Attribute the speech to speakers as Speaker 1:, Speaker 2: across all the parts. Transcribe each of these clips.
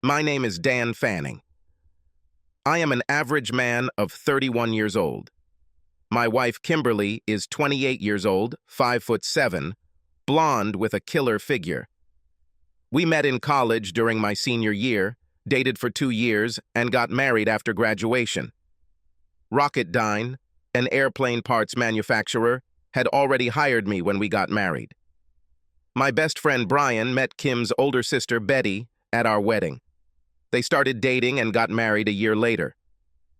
Speaker 1: My name is Dan Fanning. I am an average man of 31 years old. My wife, Kimberly, is 28 years old, 5'7", blonde with a killer figure. We met in college during my senior year, dated for 2 years, and got married after graduation. Rocketdyne, an airplane parts manufacturer, had already hired me when we got married. My best friend Brian met Kim's older sister Betty at our wedding. They started dating and got married a year later.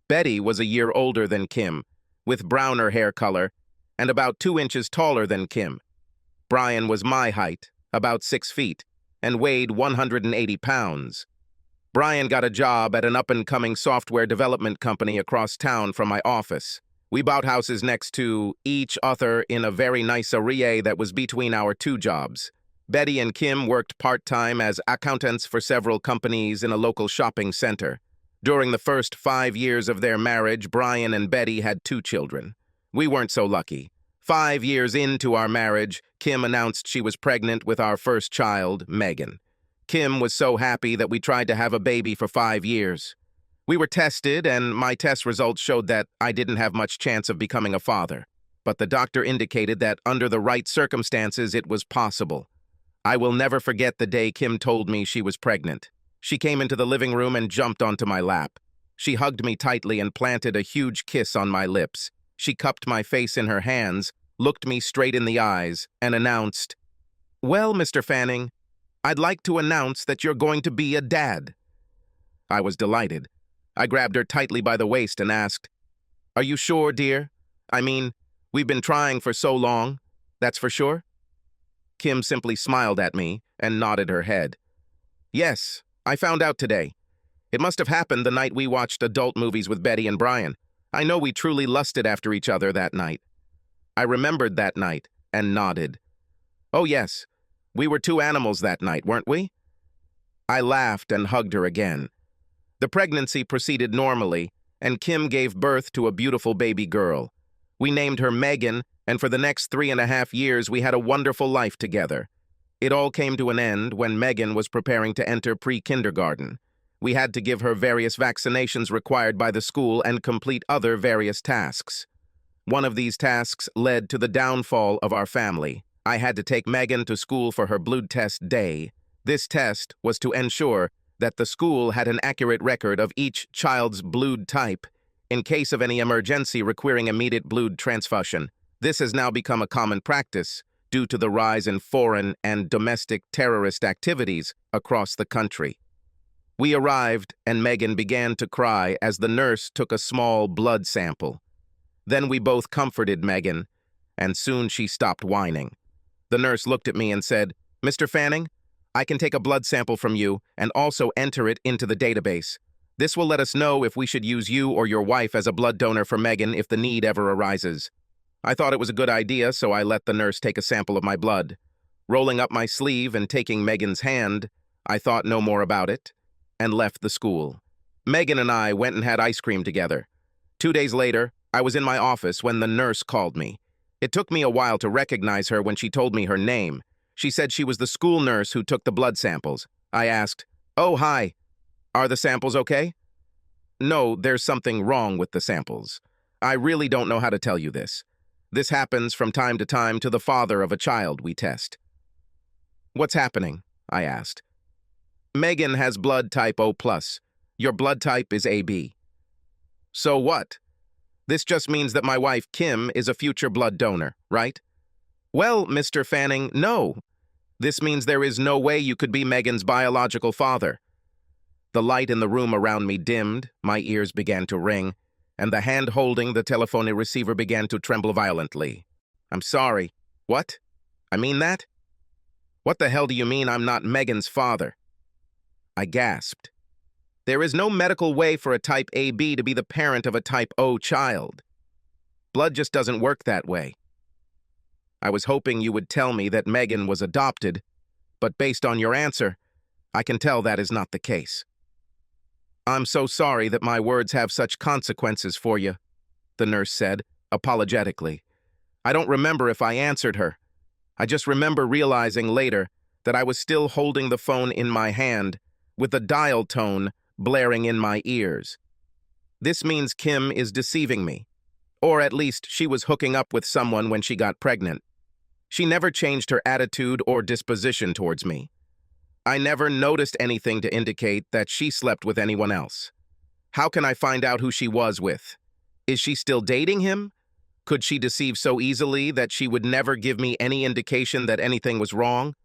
Speaker 1: Betty was a year older than Kim, with browner hair color, and about 2 inches taller than Kim. Brian was my height, about 6 feet, and weighed 180 pounds. Brian got a job at an up-and-coming software development company across town from my office. We bought houses next to each other in a very nice area that was between our 2 jobs. Betty and Kim worked part-time as accountants for several companies in a local shopping center. During the first 5 years of their marriage, Brian and Betty had 2 children. We weren't so lucky. 5 years into our marriage, Kim announced she was pregnant with our first child, Megan. Kim was so happy that we tried to have a baby for 5 years. We were tested, and my test results showed that I didn't have much chance of becoming a father. But the doctor indicated that under the right circumstances, it was possible. I will never forget the day Kim told me she was pregnant. She came into the living room and jumped onto my lap. She hugged me tightly and planted a huge kiss on my lips. She cupped my face in her hands, looked me straight in the eyes, and announced, "Well, Mr. Fanning, I'd like to announce that you're going to be a dad." I was delighted. I grabbed her tightly by the waist and asked, "Are you sure, dear? I mean, we've been trying for so long. That's for sure?" Kim simply smiled at me and nodded her head. "Yes, I found out today. It must have happened the night we watched adult movies with Betty and Brian. I know we truly lusted after each other that night." I remembered that night and nodded. "Oh yes, we were 2 animals that night, weren't we?" I laughed and hugged her again. The pregnancy proceeded normally, and Kim gave birth to a beautiful baby girl. We named her Megan, and for the next 3.5 years we had a wonderful life together. It all came to an end when Megan was preparing to enter pre-kindergarten. We had to give her various vaccinations required by the school and complete other various tasks. One of these tasks led to the downfall of our family. I had to take Megan to school for her blood test day. This test was to ensure that the school had an accurate record of each child's blood type in case of any emergency requiring immediate blood transfusion. This has now become a common practice due to the rise in foreign and domestic terrorist activities across the country. We arrived, and Megan began to cry as the nurse took a small blood sample. Then we both comforted Megan, and soon she stopped whining. The nurse looked at me and said, "Mr. Fanning, I can take a blood sample from you and also enter it into the database. This will let us know if we should use you or your wife as a blood donor for Megan if the need ever arises." I thought it was a good idea, so I let the nurse take a sample of my blood. Rolling up my sleeve and taking Megan's hand, I thought no more about it and left the school. Megan and I went and had ice cream together. 2 days later, I was in my office when the nurse called me. It took me a while to recognize her when she told me her name. She said she was the school nurse who took the blood samples. I asked, "Oh, hi. Are the samples okay?" "No, there's something wrong with the samples. I really don't know how to tell you this. This happens from time to time to the father of a child we test." "What's happening?" I asked. "Megan has blood type O+. Your blood type is AB." "So what? This just means that my wife, Kim, is a future blood donor, right?" "Well, Mr. Fanning, no. This means there is no way you could be Megan's biological father." The light in the room around me dimmed, my ears began to ring, and the hand holding the telephone receiver began to tremble violently. "I'm sorry. What? I mean that? What the hell do you mean I'm not Megan's father?" I gasped. There is no medical way for a type AB to be the parent of a type O child. Blood just doesn't work that way. I was hoping you would tell me that Megan was adopted, but based on your answer, I can tell that is not the case. "I'm so sorry that my words have such consequences for you," the nurse said, apologetically. I don't remember if I answered her. I just remember realizing later that I was still holding the phone in my hand with a dial tone blaring in my ears. This means Kim is deceiving me. Or at least she was hooking up with someone when she got pregnant. She never changed her attitude or disposition towards me. I never noticed anything to indicate that she slept with anyone else. How can I find out who she was with? Is she still dating him? Could she deceive so easily that she would never give me any indication that anything was wrong?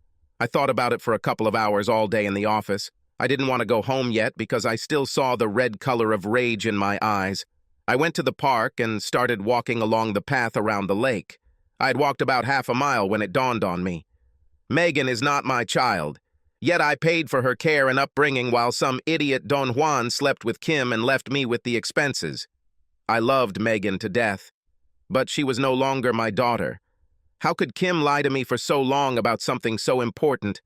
Speaker 1: I thought about it for a couple of hours all day in the office. I didn't want to go home yet because I still saw the red color of rage in my eyes. I went to the park and started walking along the path around the lake. I had walked about half a mile when it dawned on me. Megan is not my child, yet I paid for her care and upbringing while some idiot Don Juan slept with Kim and left me with the expenses. I loved Megan to death, but she was no longer my daughter. How could Kim lie to me for so long about something so important?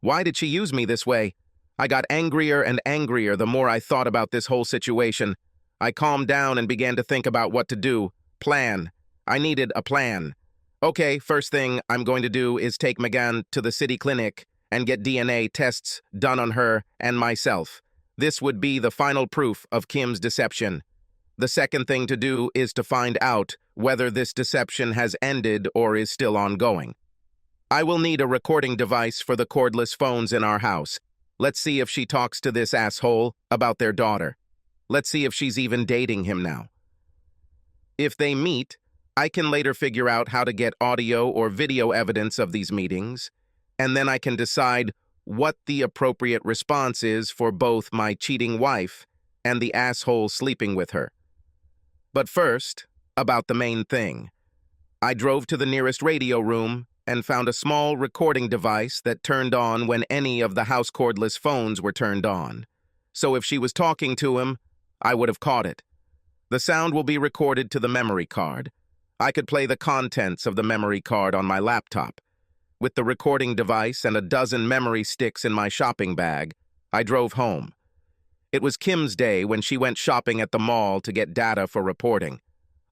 Speaker 1: Why did she use me this way? I got angrier and angrier the more I thought about this whole situation. I calmed down and began to think about what to do. Plan. I needed a plan. Okay, first thing I'm going to do is take Megan to the city clinic and get DNA tests done on her and myself. This would be the final proof of Kim's deception. The second thing to do is to find out whether this deception has ended or is still ongoing. I will need a recording device for the cordless phones in our house. Let's see if she talks to this asshole about their daughter. Let's see if she's even dating him now. If they meet, I can later figure out how to get audio or video evidence of these meetings, and then I can decide what the appropriate response is for both my cheating wife and the asshole sleeping with her. But first, about the main thing. I drove to the nearest radio room and found a small recording device that turned on when any of the house cordless phones were turned on. So if she was talking to him, I would have caught it. The sound will be recorded to the memory card. I could play the contents of the memory card on my laptop. With the recording device and a dozen memory sticks in my shopping bag, I drove home. It was Kim's day when she went shopping at the mall to get data for reporting.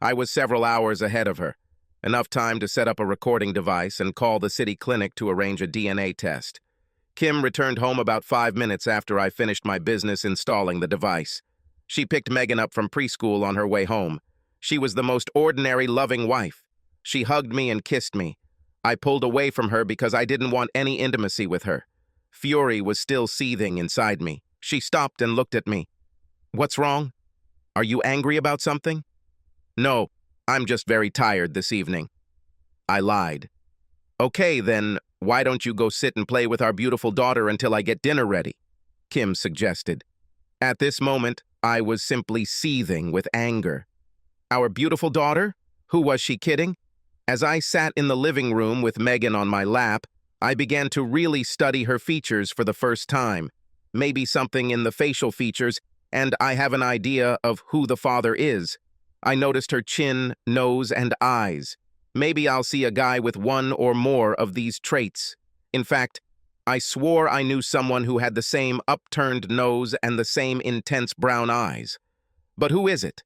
Speaker 1: I was several hours ahead of her, enough time to set up a recording device and call the city clinic to arrange a DNA test. Kim returned home about 5 minutes after I finished my business installing the device. She picked Megan up from preschool on her way home. She was the most ordinary, loving wife. She hugged me and kissed me. I pulled away from her because I didn't want any intimacy with her. Fury was still seething inside me. She stopped and looked at me. "What's wrong? Are you angry about something?" "No, I'm just very tired this evening." I lied. "Okay, then, why don't you go sit and play with our beautiful daughter until I get dinner ready?" Kim suggested. At this moment, I was simply seething with anger. Our beautiful daughter? Who was she kidding? As I sat in the living room with Megan on my lap, I began to really study her features for the first time. Maybe something in the facial features, and I have an idea of who the father is. I noticed her chin, nose, and eyes. Maybe I'll see a guy with one or more of these traits. In fact, I swore I knew someone who had the same upturned nose and the same intense brown eyes. But who is it?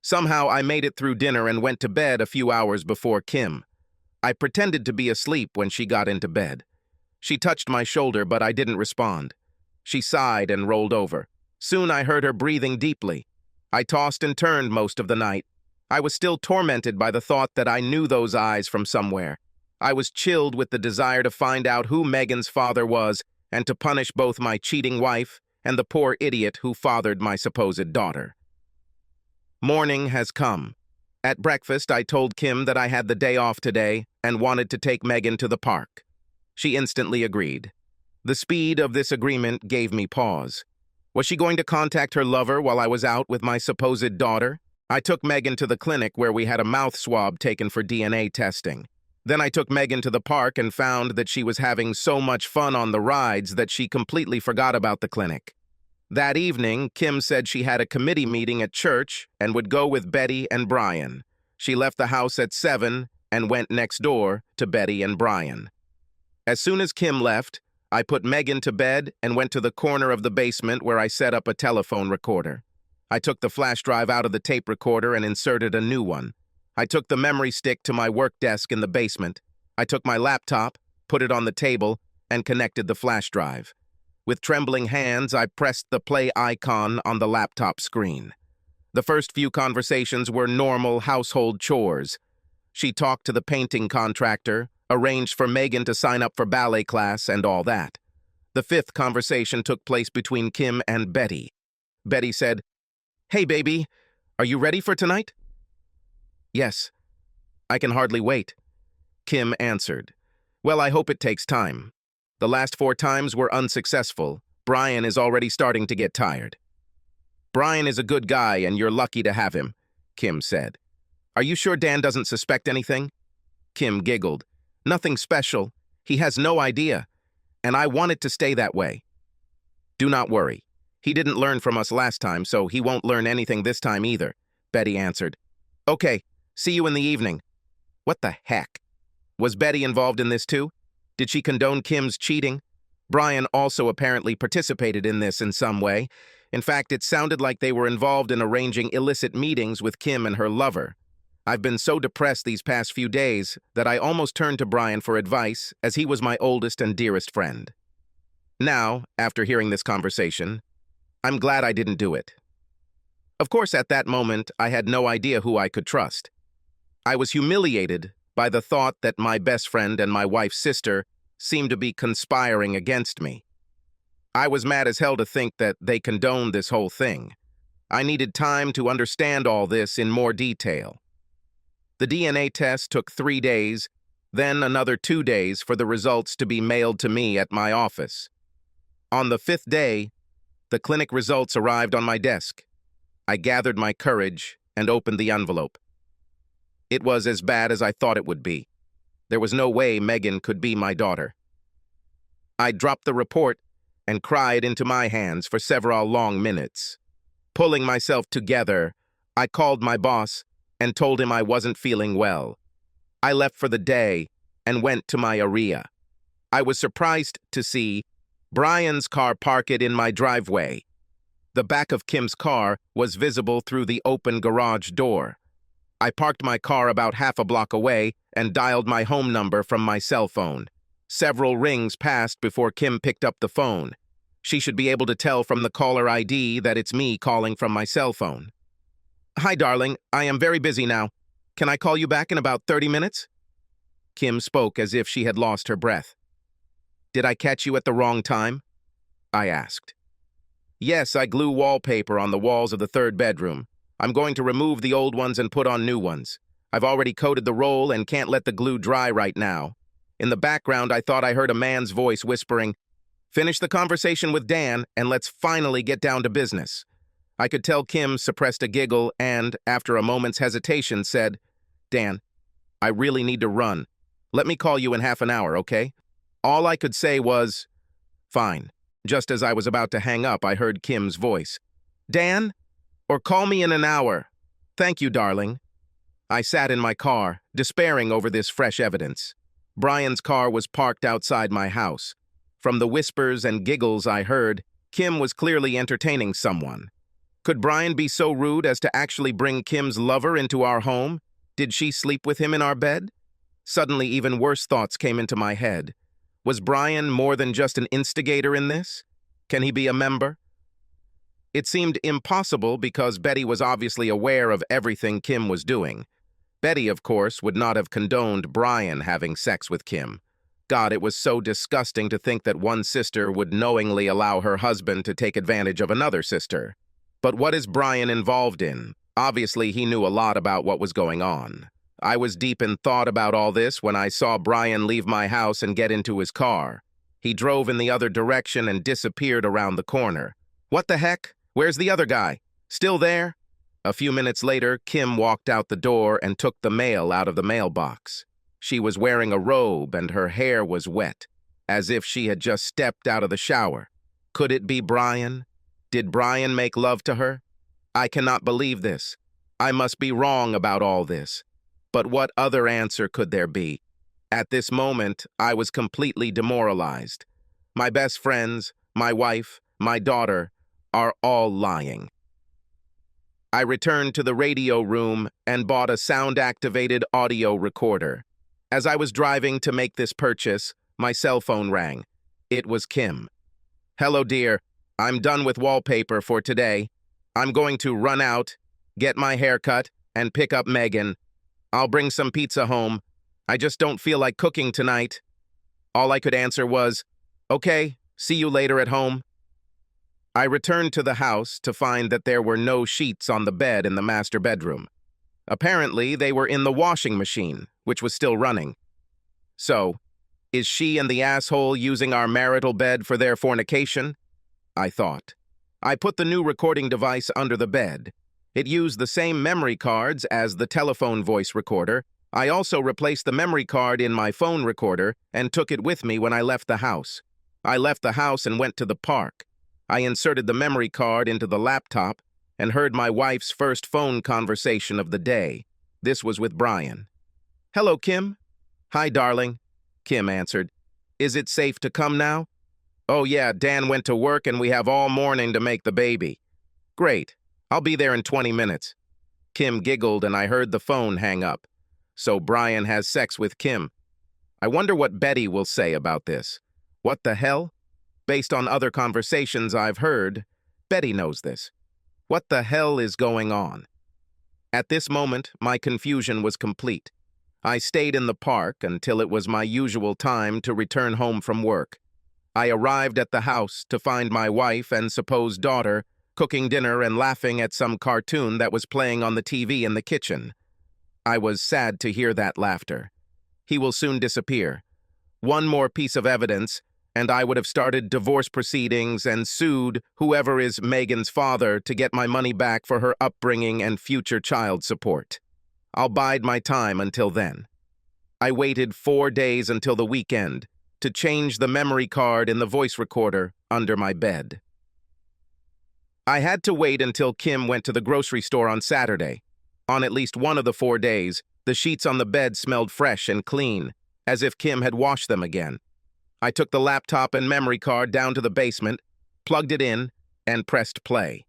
Speaker 1: Somehow I made it through dinner and went to bed a few hours before Kim. I pretended to be asleep when she got into bed. She touched my shoulder, but I didn't respond. She sighed and rolled over. Soon I heard her breathing deeply. I tossed and turned most of the night. I was still tormented by the thought that I knew those eyes from somewhere. I was chilled with the desire to find out who Megan's father was and to punish both my cheating wife and the poor idiot who fathered my supposed daughter. Morning has come. At breakfast, I told Kim that I had the day off today and wanted to take Megan to the park. She instantly agreed. The speed of this agreement gave me pause. Was she going to contact her lover while I was out with my supposed daughter? I took Megan to the clinic where we had a mouth swab taken for DNA testing. Then I took Megan to the park and found that she was having so much fun on the rides that she completely forgot about the clinic. That evening, Kim said she had a committee meeting at church and would go with Betty and Brian. She left the house at 7 and went next door to Betty and Brian. As soon as Kim left, I put Megan to bed and went to the corner of the basement where I set up a telephone recorder. I took the flash drive out of the tape recorder and inserted a new one. I took the memory stick to my work desk in the basement. I took my laptop, put it on the table, and connected the flash drive. With trembling hands, I pressed the play icon on the laptop screen. The first few conversations were normal household chores. She talked to the painting contractor, arranged for Megan to sign up for ballet class, and all that. The fifth conversation took place between Kim and Betty. Betty said, "Hey, baby, are you ready for tonight?" "Yes, I can hardly wait," Kim answered. "Well, I hope it takes time. The last 4 times were unsuccessful. Brian is already starting to get tired." "Brian is a good guy, and you're lucky to have him," Kim said. "Are you sure Dan doesn't suspect anything?" Kim giggled. "Nothing special. He has no idea. And I want it to stay that way." "Do not worry. He didn't learn from us last time, so he won't learn anything this time either," Betty answered. "Okay, see you in the evening." What the heck? Was Betty involved in this too? Did she condone Kim's cheating? Brian also apparently participated in this in some way. In fact, it sounded like they were involved in arranging illicit meetings with Kim and her lover. I've been so depressed these past few days that I almost turned to Brian for advice, as he was my oldest and dearest friend. Now, after hearing this conversation, I'm glad I didn't do it. Of course, at that moment, I had no idea who I could trust. I was humiliated by the thought that my best friend and my wife's sister seemed to be conspiring against me. I was mad as hell to think that they condoned this whole thing. I needed time to understand all this in more detail. The DNA test took 3 days, then another 2 days for the results to be mailed to me at my office. On the 5th day, the clinic results arrived on my desk. I gathered my courage and opened the envelope. It was as bad as I thought it would be. There was no way Megan could be my daughter. I dropped the report and cried into my hands for several long minutes. Pulling myself together, I called my boss and told him I wasn't feeling well. I left for the day and went to my area. I was surprised to see Brian's car parked in my driveway. The back of Kim's car was visible through the open garage door. I parked my car about half a block away and dialed my home number from my cell phone. Several rings passed before Kim picked up the phone. She should be able to tell from the caller ID that it's me calling from my cell phone. "Hi, darling. I am very busy now. Can I call you back in about 30 minutes? Kim spoke as if she had lost her breath. "Did I catch you at the wrong time?" I asked. "Yes, I glue wallpaper on the walls of the 3rd bedroom. I'm going to remove the old ones and put on new ones. I've already coated the roll and can't let the glue dry right now." In the background, I thought I heard a man's voice whispering, "Finish the conversation with Dan and let's finally get down to business." I could tell Kim suppressed a giggle and, after a moment's hesitation, said, "Dan, I really need to run. Let me call you in half an hour, okay?" All I could say was, "Fine." Just as I was about to hang up, I heard Kim's voice. "Dan? Or call me in an hour. Thank you, darling." I sat in my car, despairing over this fresh evidence. Brian's car was parked outside my house. From the whispers and giggles I heard, Kim was clearly entertaining someone. Could Brian be so rude as to actually bring Kim's lover into our home? Did she sleep with him in our bed? Suddenly, even worse thoughts came into my head. Was Brian more than just an instigator in this? Can he be a member? It seemed impossible because Betty was obviously aware of everything Kim was doing. Betty, of course, would not have condoned Brian having sex with Kim. God, it was so disgusting to think that one sister would knowingly allow her husband to take advantage of another sister. But what is Brian involved in? Obviously, he knew a lot about what was going on. I was deep in thought about all this when I saw Brian leave my house and get into his car. He drove in the other direction and disappeared around the corner. What the heck? Where's the other guy? Still there? A few minutes later, Kim walked out the door and took the mail out of the mailbox. She was wearing a robe and her hair was wet, as if she had just stepped out of the shower. Could it be Brian? Did Brian make love to her? I cannot believe this. I must be wrong about all this. But what other answer could there be? At this moment, I was completely demoralized. My best friends, my wife, my daughter, are all lying. I returned to the radio room and bought a sound-activated audio recorder. As I was driving to make this purchase, my cell phone rang. It was Kim. Hello, dear. I'm done with wallpaper for today. I'm going to run out, get my hair cut, and pick up Megan. I'll bring some pizza home. I just don't feel like cooking tonight. All I could answer was, okay, see you later at home. I returned to the house to find that there were no sheets on the bed in the master bedroom. Apparently, they were in the washing machine, which was still running. So, is she and the asshole using our marital bed for their fornication? I thought. I put the new recording device under the bed. It used the same memory cards as the telephone voice recorder. I also replaced the memory card in my phone recorder and took it with me when I left the house. I left the house and went to the park. I inserted the memory card into the laptop and heard my wife's first phone conversation of the day. This was with Brian. Hello, Kim. Hi, darling. Kim answered. Is it safe to come now? Oh yeah, Dan went to work and we have all morning to make the baby. Great. I'll be there in 20 minutes. Kim giggled and I heard the phone hang up. So Brian has sex with Kim. I wonder what Betty will say about this. What the hell? Based on other conversations I've heard, Betty knows this. What the hell is going on? At this moment, my confusion was complete. I stayed in the park until it was my usual time to return home from work. I arrived at the house to find my wife and supposed daughter cooking dinner and laughing at some cartoon that was playing on the TV in the kitchen. I was sad to hear that laughter. He will soon disappear. One more piece of evidence, and I would have started divorce proceedings and sued whoever is Megan's father to get my money back for her upbringing and future child support. I'll bide my time until then. I waited 4 days until the weekend to change the memory card in the voice recorder under my bed. I had to wait until Kim went to the grocery store on Saturday. On at least one of the 4 days, the sheets on the bed smelled fresh and clean, as if Kim had washed them again. I took the laptop and memory card down to the basement, plugged it in, and pressed play.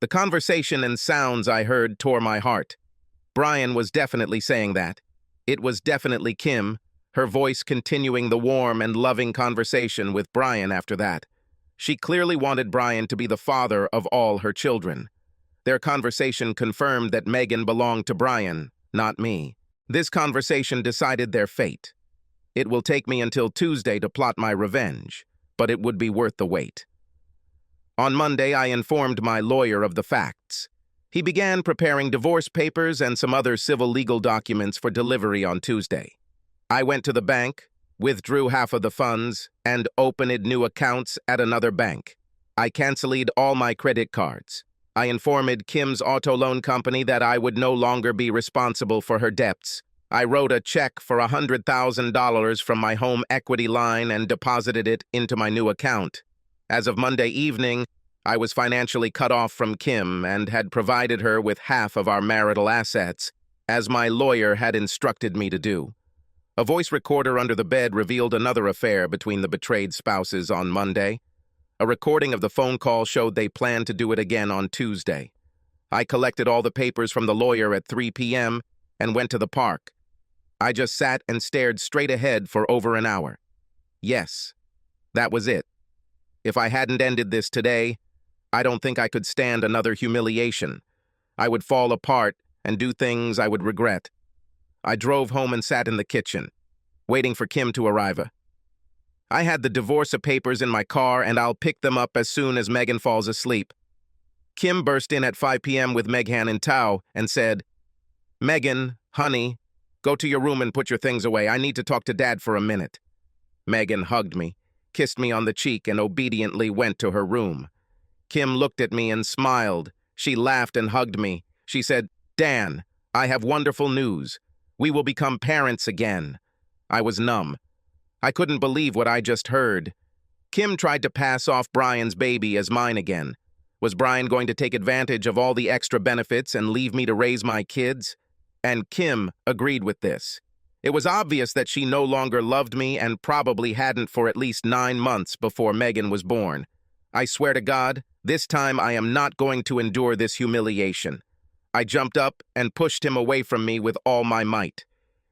Speaker 1: The conversation and sounds I heard tore my heart. Brian was definitely saying that. It was definitely Kim, her voice continuing the warm and loving conversation with Brian after that. She clearly wanted Brian to be the father of all her children. Their conversation confirmed that Megan belonged to Brian, not me. This conversation decided their fate. It will take me until Tuesday to plot my revenge, but it would be worth the wait. On Monday, I informed my lawyer of the facts. He began preparing divorce papers and some other civil legal documents for delivery on Tuesday. I went to the bank, withdrew half of the funds, and opened new accounts at another bank. I canceled all my credit cards. I informed Kim's auto loan company that I would no longer be responsible for her debts. I wrote a check for $100,000 from my home equity line and deposited it into my new account. As of Monday evening, I was financially cut off from Kim and had provided her with half of our marital assets, as my lawyer had instructed me to do. A voice recorder under the bed revealed another affair between the betrayed spouses on Monday. A recording of the phone call showed they planned to do it again on Tuesday. I collected all the papers from the lawyer at 3 p.m. and went to the park. I just sat and stared straight ahead for over an hour. Yes, that was it. If I hadn't ended this today, I don't think I could stand another humiliation. I would fall apart and do things I would regret. I drove home and sat in the kitchen, waiting for Kim to arrive. I had the divorce papers in my car, and I'll pick them up as soon as Megan falls asleep. Kim burst in at 5 p.m. with Meghan in tow and said, Megan, honey, go to your room and put your things away. I need to talk to Dad for a minute. Megan hugged me, kissed me on the cheek, and obediently went to her room. Kim looked at me and smiled. She laughed and hugged me. She said, Dan, I have wonderful news. We will become parents again. I was numb. I couldn't believe what I just heard. Kim tried to pass off Brian's baby as mine again. Was Brian going to take advantage of all the extra benefits and leave me to raise my kids? And Kim agreed with this. It was obvious that she no longer loved me and probably hadn't for at least 9 months before Megan was born. I swear to God, this time I am not going to endure this humiliation. I jumped up and pushed him away from me with all my might.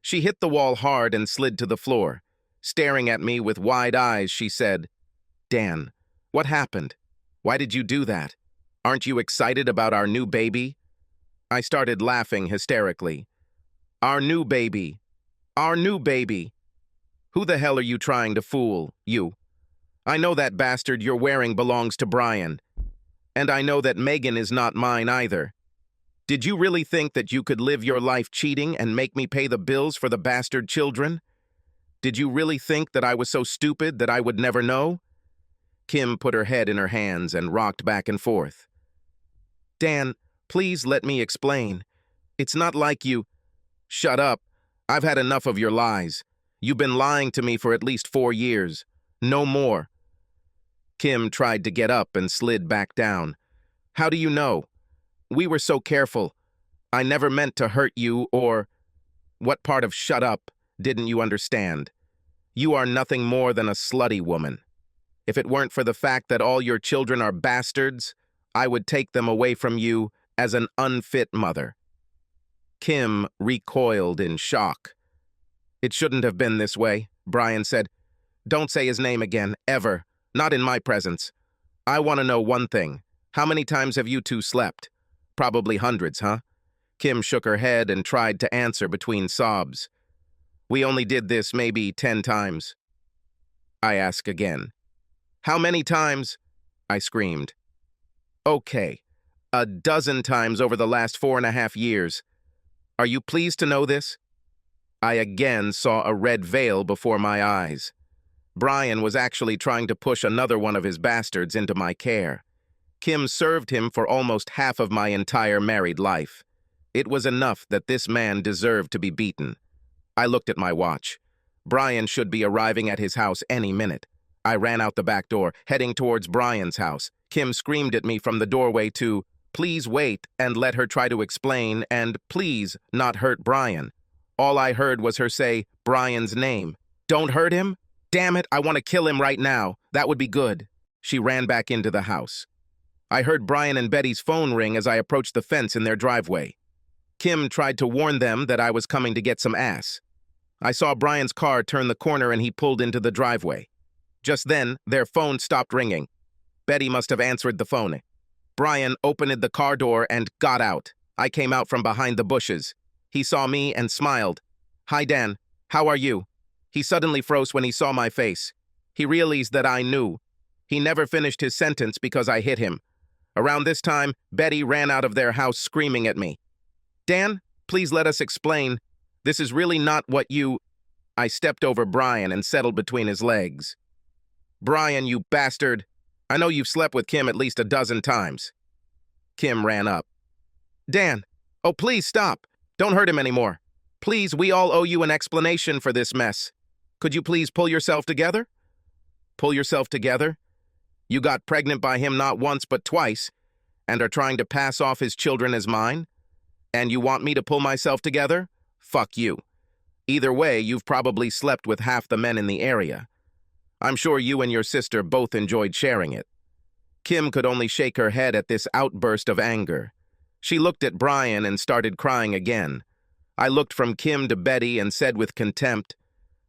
Speaker 1: She hit the wall hard and slid to the floor. Staring at me with wide eyes, she said, Dan, What happened? Why did you do that? Aren't you excited about our new baby? I started laughing hysterically. Our new baby. Our new baby. Who the hell are you trying to fool, you? I know that bastard you're wearing belongs to Brian. And I know that Megan is not mine either. Did you really think that you could live your life cheating and make me pay the bills for the bastard children? Did you really think that I was so stupid that I would never know? Kim put her head in her hands and rocked back and forth. Dan, please let me explain. It's not like you... Shut up. I've had enough of your lies. You've been lying to me for at least 4 years. No more. Kim tried to get up and slid back down. How do you know? We were so careful. I never meant to hurt you or... What part of shut up didn't you understand? You are nothing more than a slutty woman. If it weren't for the fact that all your children are bastards, I would take them away from you as an unfit mother. Kim recoiled in shock. It shouldn't have been this way, Brian said. Don't say his name again, ever. Not in my presence. I want to know one thing. How many times have you two slept? Probably hundreds, huh? Kim shook her head and tried to answer between sobs. We only did this maybe 10 times. I ask again. How many times? I screamed. Okay, 12 times over the last 4.5 years. Are you pleased to know this? I again saw a red veil before my eyes. Brian was actually trying to push another one of his bastards into my care. Kim served him for almost half of my entire married life. It was enough that this man deserved to be beaten. I looked at my watch. Brian should be arriving at his house any minute. I ran out the back door, heading towards Brian's house. Kim screamed at me from the doorway to, please wait and let her try to explain and please not hurt Brian. All I heard was her say Brian's name. Don't hurt him? Damn it, I want to kill him right now. That would be good. She ran back into the house. I heard Brian and Betty's phone ring as I approached the fence in their driveway. Kim tried to warn them that I was coming to get some ass. I saw Brian's car turn the corner and he pulled into the driveway. Just then, their phone stopped ringing. Betty must have answered the phone. Brian opened the car door and got out. I came out from behind the bushes. He saw me and smiled. Hi, Dan. How are you? He suddenly froze when he saw my face. He realized that I knew. He never finished his sentence because I hit him. Around this time, Betty ran out of their house screaming at me. Dan, please let us explain. This is really not what you... I stepped over Brian and settled between his legs. Brian, you bastard. I know you've slept with Kim at least 12 times. Kim ran up. Dan, oh please stop. Don't hurt him anymore. Please, we all owe you an explanation for this mess. Could you please pull yourself together? Pull yourself together? You got pregnant by him not once but twice, and are trying to pass off his children as mine? And you want me to pull myself together? Fuck you. Either way, you've probably slept with half the men in the area. I'm sure you and your sister both enjoyed sharing it. Kim could only shake her head at this outburst of anger. She looked at Brian and started crying again. I looked from Kim to Betty and said with contempt,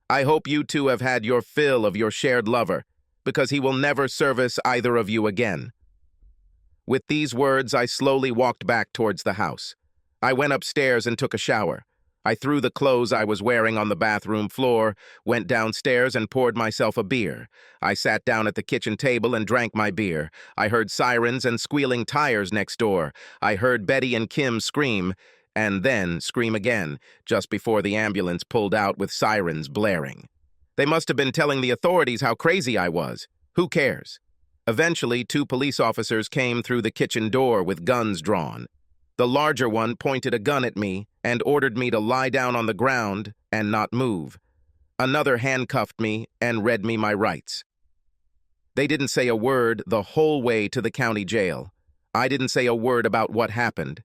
Speaker 1: I hope you two have had your fill of your shared lover, because he will never service either of you again. With these words, I slowly walked back towards the house. I went upstairs and took a shower. I threw the clothes I was wearing on the bathroom floor, went downstairs and poured myself a beer. I sat down at the kitchen table and drank my beer. I heard sirens and squealing tires next door. I heard Betty and Kim scream, and then scream again, just before the ambulance pulled out with sirens blaring. They must have been telling the authorities how crazy I was. Who cares? Eventually, 2 police officers came through the kitchen door with guns drawn. The larger one pointed a gun at me and ordered me to lie down on the ground and not move. Another handcuffed me and read me my rights. They didn't say a word the whole way to the county jail. I didn't say a word about what happened.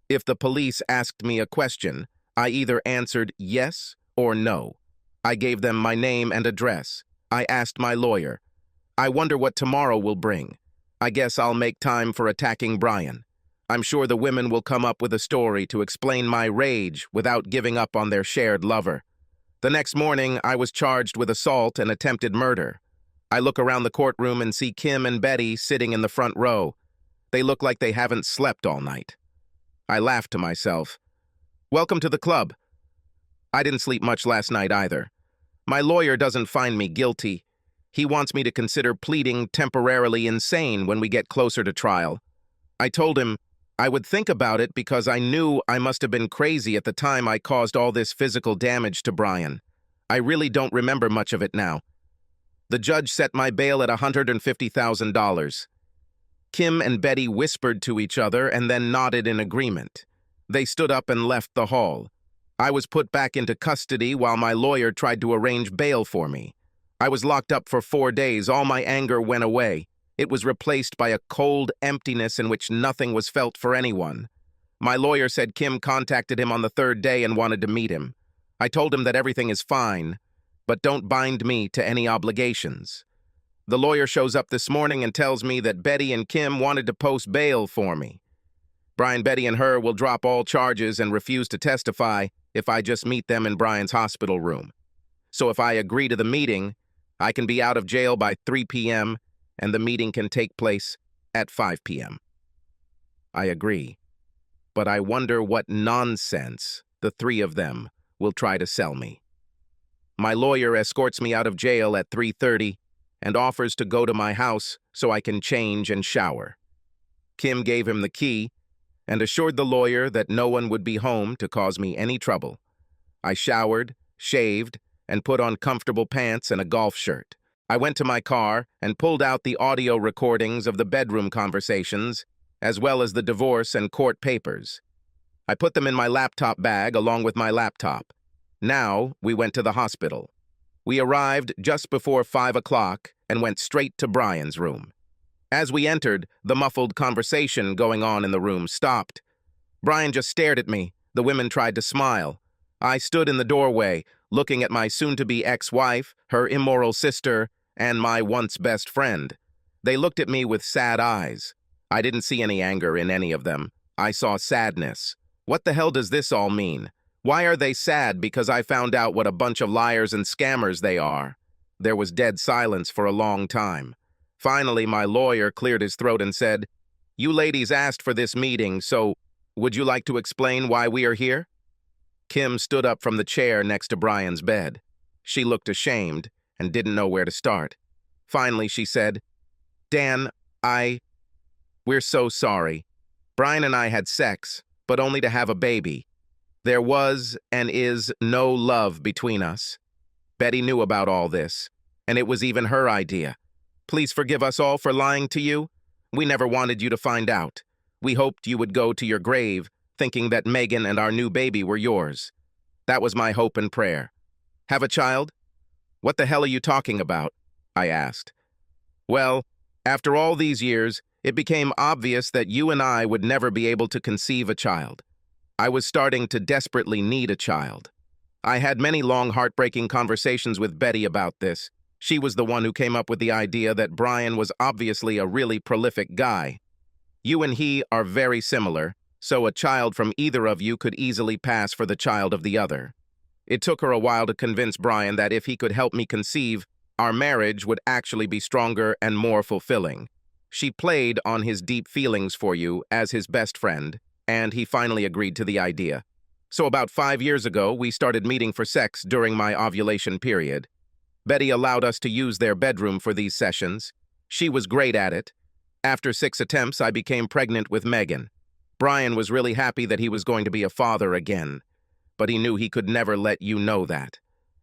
Speaker 1: If the police asked me a question, I either answered yes or no. I gave them my name and address. I asked my lawyer. I wonder what tomorrow will bring. I guess I'll make time for attacking Brian. I'm sure the women will come up with a story to explain my rage without giving up on their shared lover. The next morning, I was charged with assault and attempted murder. I look around the courtroom and see Kim and Betty sitting in the front row. They look like they haven't slept all night. I laugh to myself. Welcome to the club. I didn't sleep much last night either. My lawyer doesn't find me guilty. He wants me to consider pleading temporarily insane when we get closer to trial. I told him I would think about it because I knew I must have been crazy at the time I caused all this physical damage to Brian. I really don't remember much of it now. The judge set my bail at $150,000. Kim and Betty whispered to each other and then nodded in agreement. They stood up and left the hall. I was put back into custody while my lawyer tried to arrange bail for me. I was locked up for 4 days. All my anger went away. It was replaced by a cold emptiness in which nothing was felt for anyone. My lawyer said Kim contacted him on the 3rd day and wanted to meet him. I told him that everything is fine, but don't bind me to any obligations. The lawyer shows up this morning and tells me that Betty and Kim wanted to post bail for me. Brian, Betty, and her will drop all charges and refuse to testify if I just meet them in Brian's hospital room. So if I agree to the meeting, I can be out of jail by 3 p.m., and the meeting can take place at 5 p.m. I agree, but I wonder what nonsense the 3 of them will try to sell me. My lawyer escorts me out of jail at 3:30 and offers to go to my house so I can change and shower. Kim gave him the key and assured the lawyer that no one would be home to cause me any trouble. I showered, shaved, and put on comfortable pants and a golf shirt. I went to my car and pulled out the audio recordings of the bedroom conversations, as well as the divorce and court papers. I put them in my laptop bag along with my laptop. Now we went to the hospital. We arrived just before 5 o'clock and went straight to Brian's room. As we entered, the muffled conversation going on in the room stopped. Brian just stared at me. The women tried to smile. I stood in the doorway, looking at my soon-to-be ex-wife, her immoral sister, and my once best friend. They looked at me with sad eyes. I didn't see any anger in any of them. I saw sadness. What the hell does this all mean? Why are they sad because I found out what a bunch of liars and scammers they are? There was dead silence for a long time. Finally, my lawyer cleared his throat and said, "You ladies asked for this meeting, so would you like to explain why we are here?" Kim stood up from the chair next to Brian's bed. She looked ashamed and didn't know where to start. Finally, she said, "Dan, we're so sorry. Brian and I had sex, but only to have a baby. There was and is no love between us. Betty knew about all this, and it was even her idea. Please forgive us all for lying to you. We never wanted you to find out. We hoped you would go to your grave thinking that Megan and our new baby were yours. That was my hope and prayer. Have a child? What the hell are you talking about?" I asked. "Well, after all these years, it became obvious that you and I would never be able to conceive a child. I was starting to desperately need a child. I had many long, heartbreaking conversations with Betty about this. She was the one who came up with the idea that Brian was obviously a really prolific guy. You and he are very similar, so a child from either of you could easily pass for the child of the other. It took her a while to convince Brian that if he could help me conceive, our marriage would actually be stronger and more fulfilling. She played on his deep feelings for you as his best friend, and he finally agreed to the idea. So about 5 years ago, we started meeting for sex during my ovulation period. Betty allowed us to use their bedroom for these sessions. She was great at it. After 6 attempts, I became pregnant with Megan. Brian was really happy that he was going to be a father again, but he knew he could never let you know that.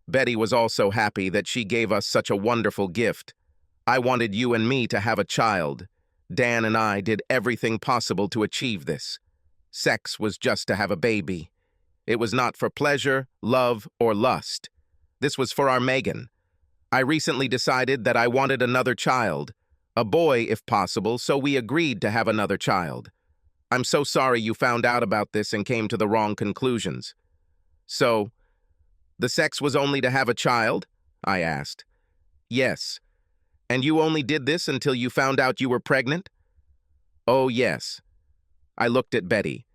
Speaker 1: Betty was also happy that she gave us such a wonderful gift. I wanted you and me to have a child. Dan and I did everything possible to achieve this. Sex was just to have a baby. It was not for pleasure, love, or lust. This was for our Megan. I recently decided that I wanted another child, a boy if possible, so we agreed to have another child. I'm so sorry you found out about this and came to the wrong conclusions." "So, the sex was only to have a child?" I asked. "Yes. And you only did this until you found out you were pregnant?" "Oh, yes." I looked at Betty.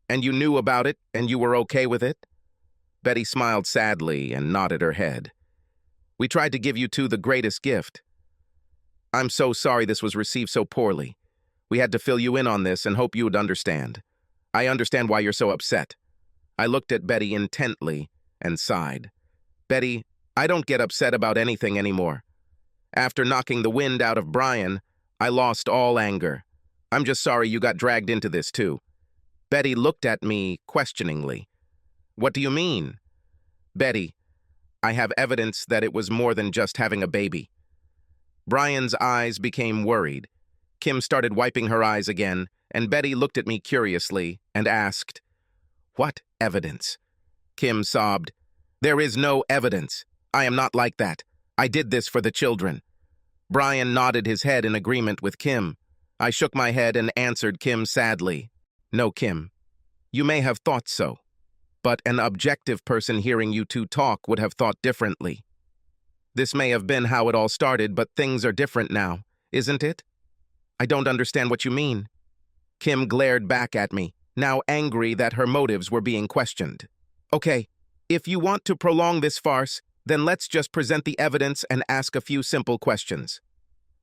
Speaker 1: "And you knew about it and you were okay with it?" Betty smiled sadly and nodded her head. "We tried to give you two the greatest gift, I'm so sorry this was received so poorly. We had to fill you in on this and hope you would understand. I understand why you're so upset. I looked at Betty intently and sighed. Betty, I don't get upset about anything anymore. After knocking the wind out of Brian, I lost all anger. I'm just sorry you got dragged into this too. Betty looked at me questioningly. What do you mean? Betty, I have evidence that it was more than just having a baby. Brian's eyes became worried. Kim started wiping her eyes again, and Betty looked at me curiously and asked, What evidence? Kim sobbed. There is no evidence. I am not like that. I did this for the children. Brian nodded his head in agreement with Kim. I shook my head and answered Kim sadly. No, Kim. You may have thought so, but an objective person hearing you two talk would have thought differently. This may have been how it all started, but things are different now, isn't it? I don't understand what you mean. Kim glared back at me, now angry that her motives were being questioned. Okay, if you want to prolong this farce, then let's just present the evidence and ask a few simple questions.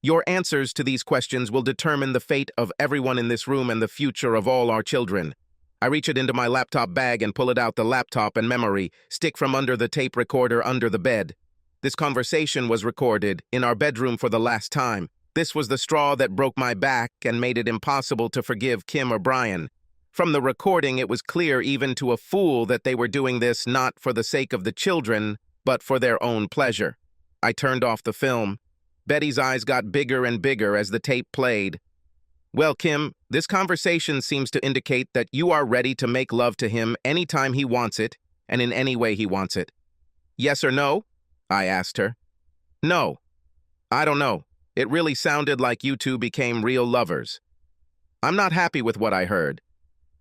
Speaker 1: Your answers to these questions will determine the fate of everyone in this room and the future of all our children. I reach it into my laptop bag and pull it out the laptop and memory, stick from under the tape recorder under the bed. This conversation was recorded in our bedroom for the last time. This was the straw that broke my back and made it impossible to forgive Kim or Brian. From the recording, it was clear even to a fool that they were doing this not for the sake of the children, but for their own pleasure. I turned off the film. Betty's eyes got bigger and bigger as the tape played. Well, Kim, this conversation seems to indicate that you are ready to make love to him anytime he wants it and in any way he wants it. Yes or no? I asked her. No. I don't know. It really sounded like you two became real lovers. I'm not happy with what I heard.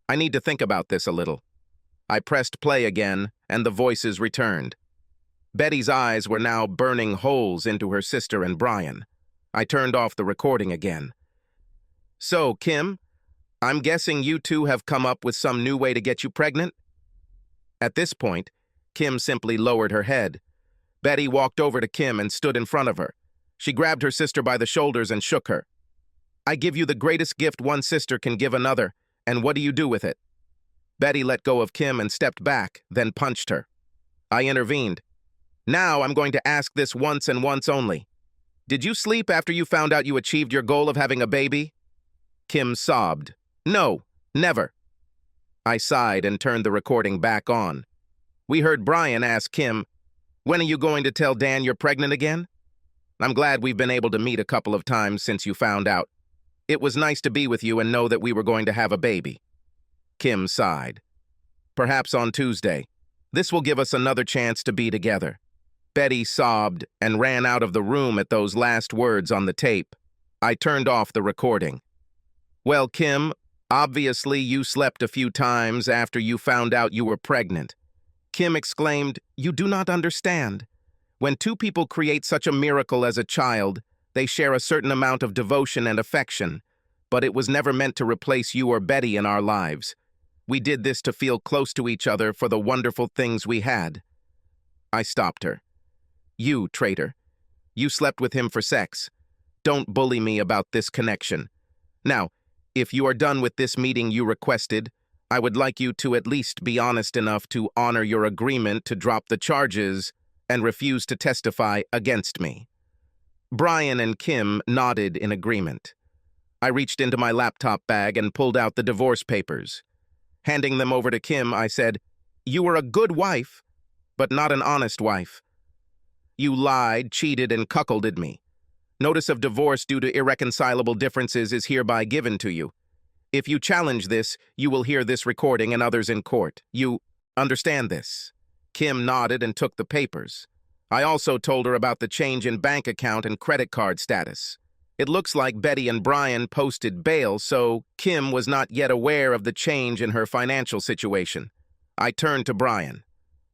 Speaker 1: I need to think about this a little. I pressed play again, and the voices returned. Betty's eyes were now burning holes into her sister and Brian. I turned off the recording again. So, Kim, I'm guessing you two have come up with some new way to get you pregnant? At this point, Kim simply lowered her head. Betty walked over to Kim and stood in front of her. She grabbed her sister by the shoulders and shook her. I give you the greatest gift one sister can give another, and what do you do with it? Betty let go of Kim and stepped back, then punched her. I intervened. Now I'm going to ask this once and once only. Did you sleep after you found out you achieved your goal of having a baby? Kim sobbed. No, never. I sighed and turned the recording back on. We heard Brian ask Kim, when are you going to tell Dan you're pregnant again? I'm glad we've been able to meet a couple of times since you found out. It was nice to be with you and know that we were going to have a baby. Kim sighed. Perhaps on Tuesday. This will give us another chance to be together. Betty sobbed and ran out of the room at those last words on the tape. I turned off the recording. Well, Kim, obviously you slept a few times after you found out you were pregnant. Kim exclaimed, You do not understand. When two people create such a miracle as a child, they share a certain amount of devotion and affection, but it was never meant to replace you or Betty in our lives. We did this to feel close to each other for the wonderful things we had. I stopped her. You, traitor. You slept with him for sex. Don't bully me about this connection. Now, if you are done with this meeting you requested, I would like you to at least be honest enough to honor your agreement to drop the charges and refuse to testify against me. Brian and Kim nodded in agreement. I reached into my laptop bag and pulled out the divorce papers. Handing them over to Kim, I said, You were a good wife, but not an honest wife. You lied, cheated, and cuckolded me. Notice of divorce due to irreconcilable differences is hereby given to you. If you challenge this, you will hear this recording and others in court. You understand this? Kim nodded and took the papers. I also told her about the change in bank account and credit card status. It looks like Betty and Brian posted bail, so Kim was not yet aware of the change in her financial situation. I turned to Brian.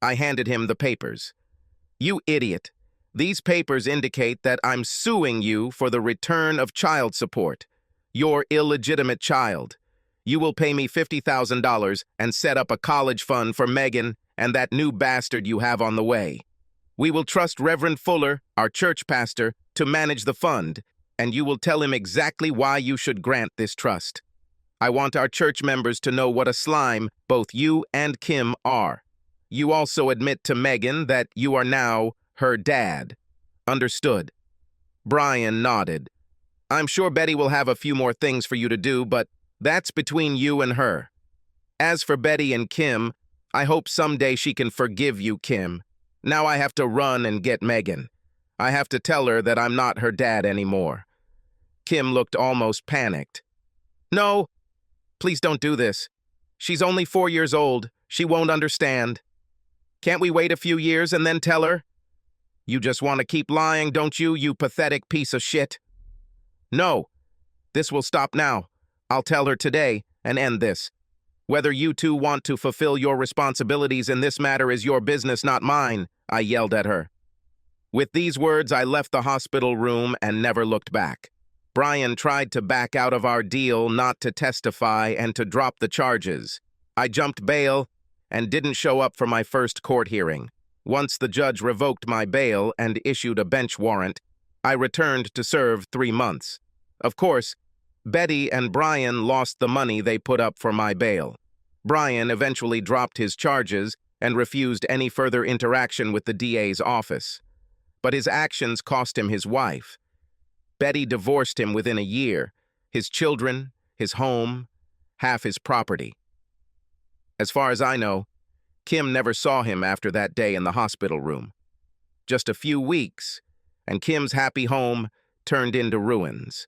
Speaker 1: I handed him the papers. You idiot. These papers indicate that I'm suing you for the return of child support. Your illegitimate child. You will pay me $50,000 and set up a college fund for Megan and that new bastard you have on the way. We will trust Reverend Fuller, our church pastor, to manage the fund. and you will tell him exactly why you should grant this trust. I want our church members to know what a slime both you and Kim are. You also admit to Megan that you are now her dad. Understood? Brian nodded. I'm sure Betty will have a few more things for you to do, but that's between you and her. As for Betty and Kim, I hope someday she can forgive you, Kim. Now I have to run and get Megan. I have to tell her that I'm not her dad anymore. Kim looked almost panicked. No, please don't do this. She's only 4 years old. She won't understand. Can't we wait a few years and then tell her? You just want to keep lying, don't you, you pathetic piece of shit? No, this will stop now. I'll tell her today and end this. Whether you two want to fulfill your responsibilities in this matter is your business, not mine, I yelled at her. With these words, I left the hospital room and never looked back. Brian tried to back out of our deal not to testify and to drop the charges. I jumped bail and didn't show up for my first court hearing. Once the judge revoked my bail and issued a bench warrant, I returned to serve 3 months. Of course, Betty and Brian lost the money they put up for my bail. Brian eventually dropped his charges and refused any further interaction with the DA's office. But his actions cost him his wife. Betty divorced him within a year, his children, his home, half his property. As far as I know, Kim never saw him after that day in the hospital room. Just a few weeks, and Kim's happy home turned into ruins.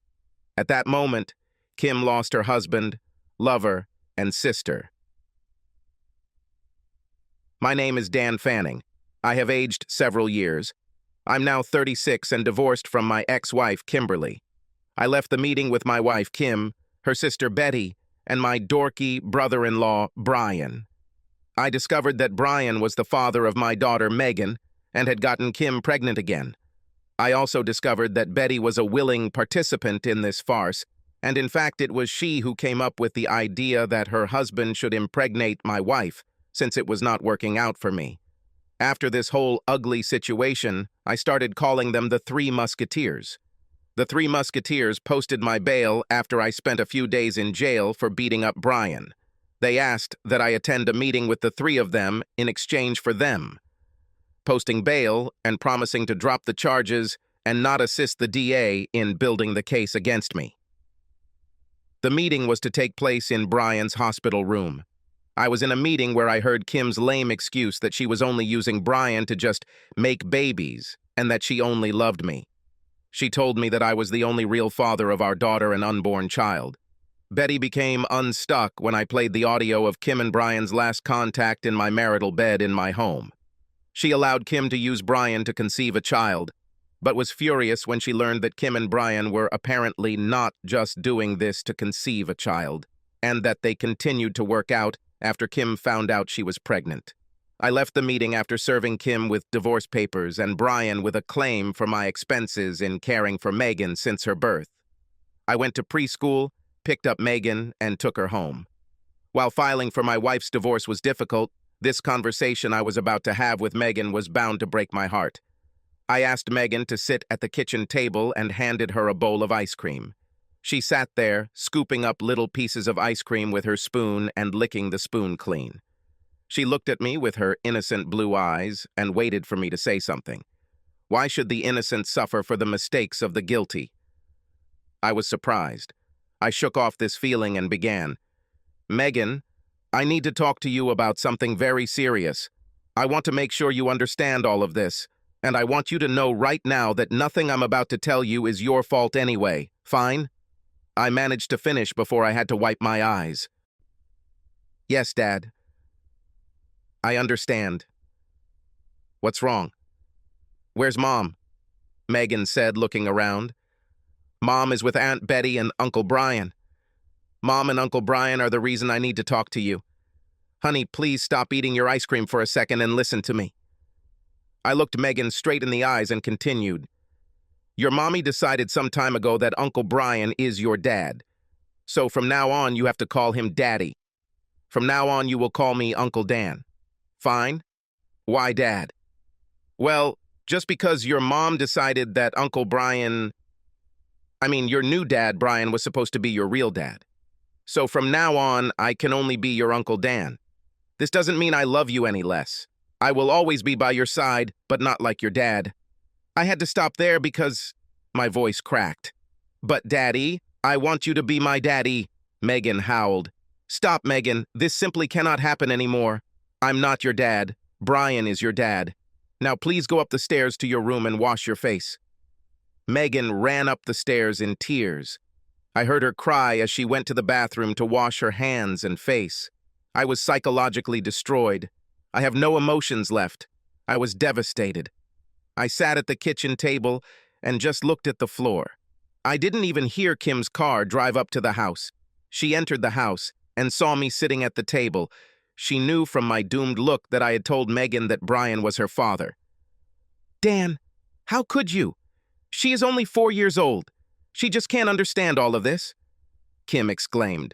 Speaker 1: At that moment, Kim lost her husband, lover, and sister. My name is Dan Fanning. I have aged several years. I'm now 36 and divorced from my ex-wife, Kimberly. I left the meeting with my wife, Kim, her sister, Betty, and my dorky brother-in-law, Brian. I discovered that Brian was the father of my daughter, Megan, and had gotten Kim pregnant again. I also discovered that Betty was a willing participant in this farce, and in fact it was she who came up with the idea that her husband should impregnate my wife, since it was not working out for me. After this whole ugly situation, I started calling them the Three Musketeers. The Three Musketeers posted my bail after I spent a few days in jail for beating up Brian. They asked that I attend a meeting with the three of them in exchange for them posting bail and promising to drop the charges and not assist the DA in building the case against me. The meeting was to take place in Brian's hospital room. I was in a meeting where I heard Kim's lame excuse that she was only using Brian to just make babies and that she only loved me. She told me that I was the only real father of our daughter and unborn child. Betty became unstuck when I played the audio of Kim and Brian's last contact in my marital bed in my home. She allowed Kim to use Brian to conceive a child, but was furious when she learned that Kim and Brian were apparently not just doing this to conceive a child, and that they continued to work out after Kim found out she was pregnant. I left the meeting after serving Kim with divorce papers and Brian with a claim for my expenses in caring for Megan since her birth. I went to preschool, picked up Megan, and took her home. While filing for my wife's divorce was difficult, this conversation I was about to have with Megan was bound to break my heart. I asked Megan to sit at the kitchen table and handed her a bowl of ice cream. She sat there, scooping up little pieces of ice cream with her spoon and licking the spoon clean. She looked at me with her innocent blue eyes and waited for me to say something. Why should the innocent suffer for the mistakes of the guilty? I was surprised. I shook off this feeling and began. Megan, I need to talk to you about something very serious. I want to make sure you understand all of this, and I want you to know right now that nothing I'm about to tell you is your fault anyway. Fine? I managed to finish before I had to wipe my eyes. Yes, Dad. I understand. What's wrong? Where's Mom? Megan said, looking around. Mom is with Aunt Betty and Uncle Brian. Mom and Uncle Brian are the reason I need to talk to you. Honey, please stop eating your ice cream for a second and listen to me. I looked Megan straight in the eyes and continued. Your mommy decided some time ago that Uncle Brian is your dad. So from now on, you have to call him Daddy. From now on, you will call me Uncle Dan. Fine? Why Dad? Well, just because your mom decided that Uncle Brian... Your new dad, Brian, was supposed to be your real dad. So from now on, I can only be your Uncle Dan. This doesn't mean I love you any less. I will always be by your side, but not like your dad. I had to stop there because my voice cracked. But Daddy, I want you to be my daddy, Megan howled. Stop, Megan. This simply cannot happen anymore. I'm not your dad. Brian is your dad. Now please go up the stairs to your room and wash your face. Megan ran up the stairs in tears. I heard her cry as she went to the bathroom to wash her hands and face. I was psychologically destroyed. I have no emotions left. I was devastated. I sat at the kitchen table and just looked at the floor. I didn't even hear Kim's car drive up to the house. She entered the house and saw me sitting at the table. She knew from my doomed look that I had told Megan that Brian was her father. Dan, how could you? She is only 4 years old. She just can't understand all of this, Kim exclaimed.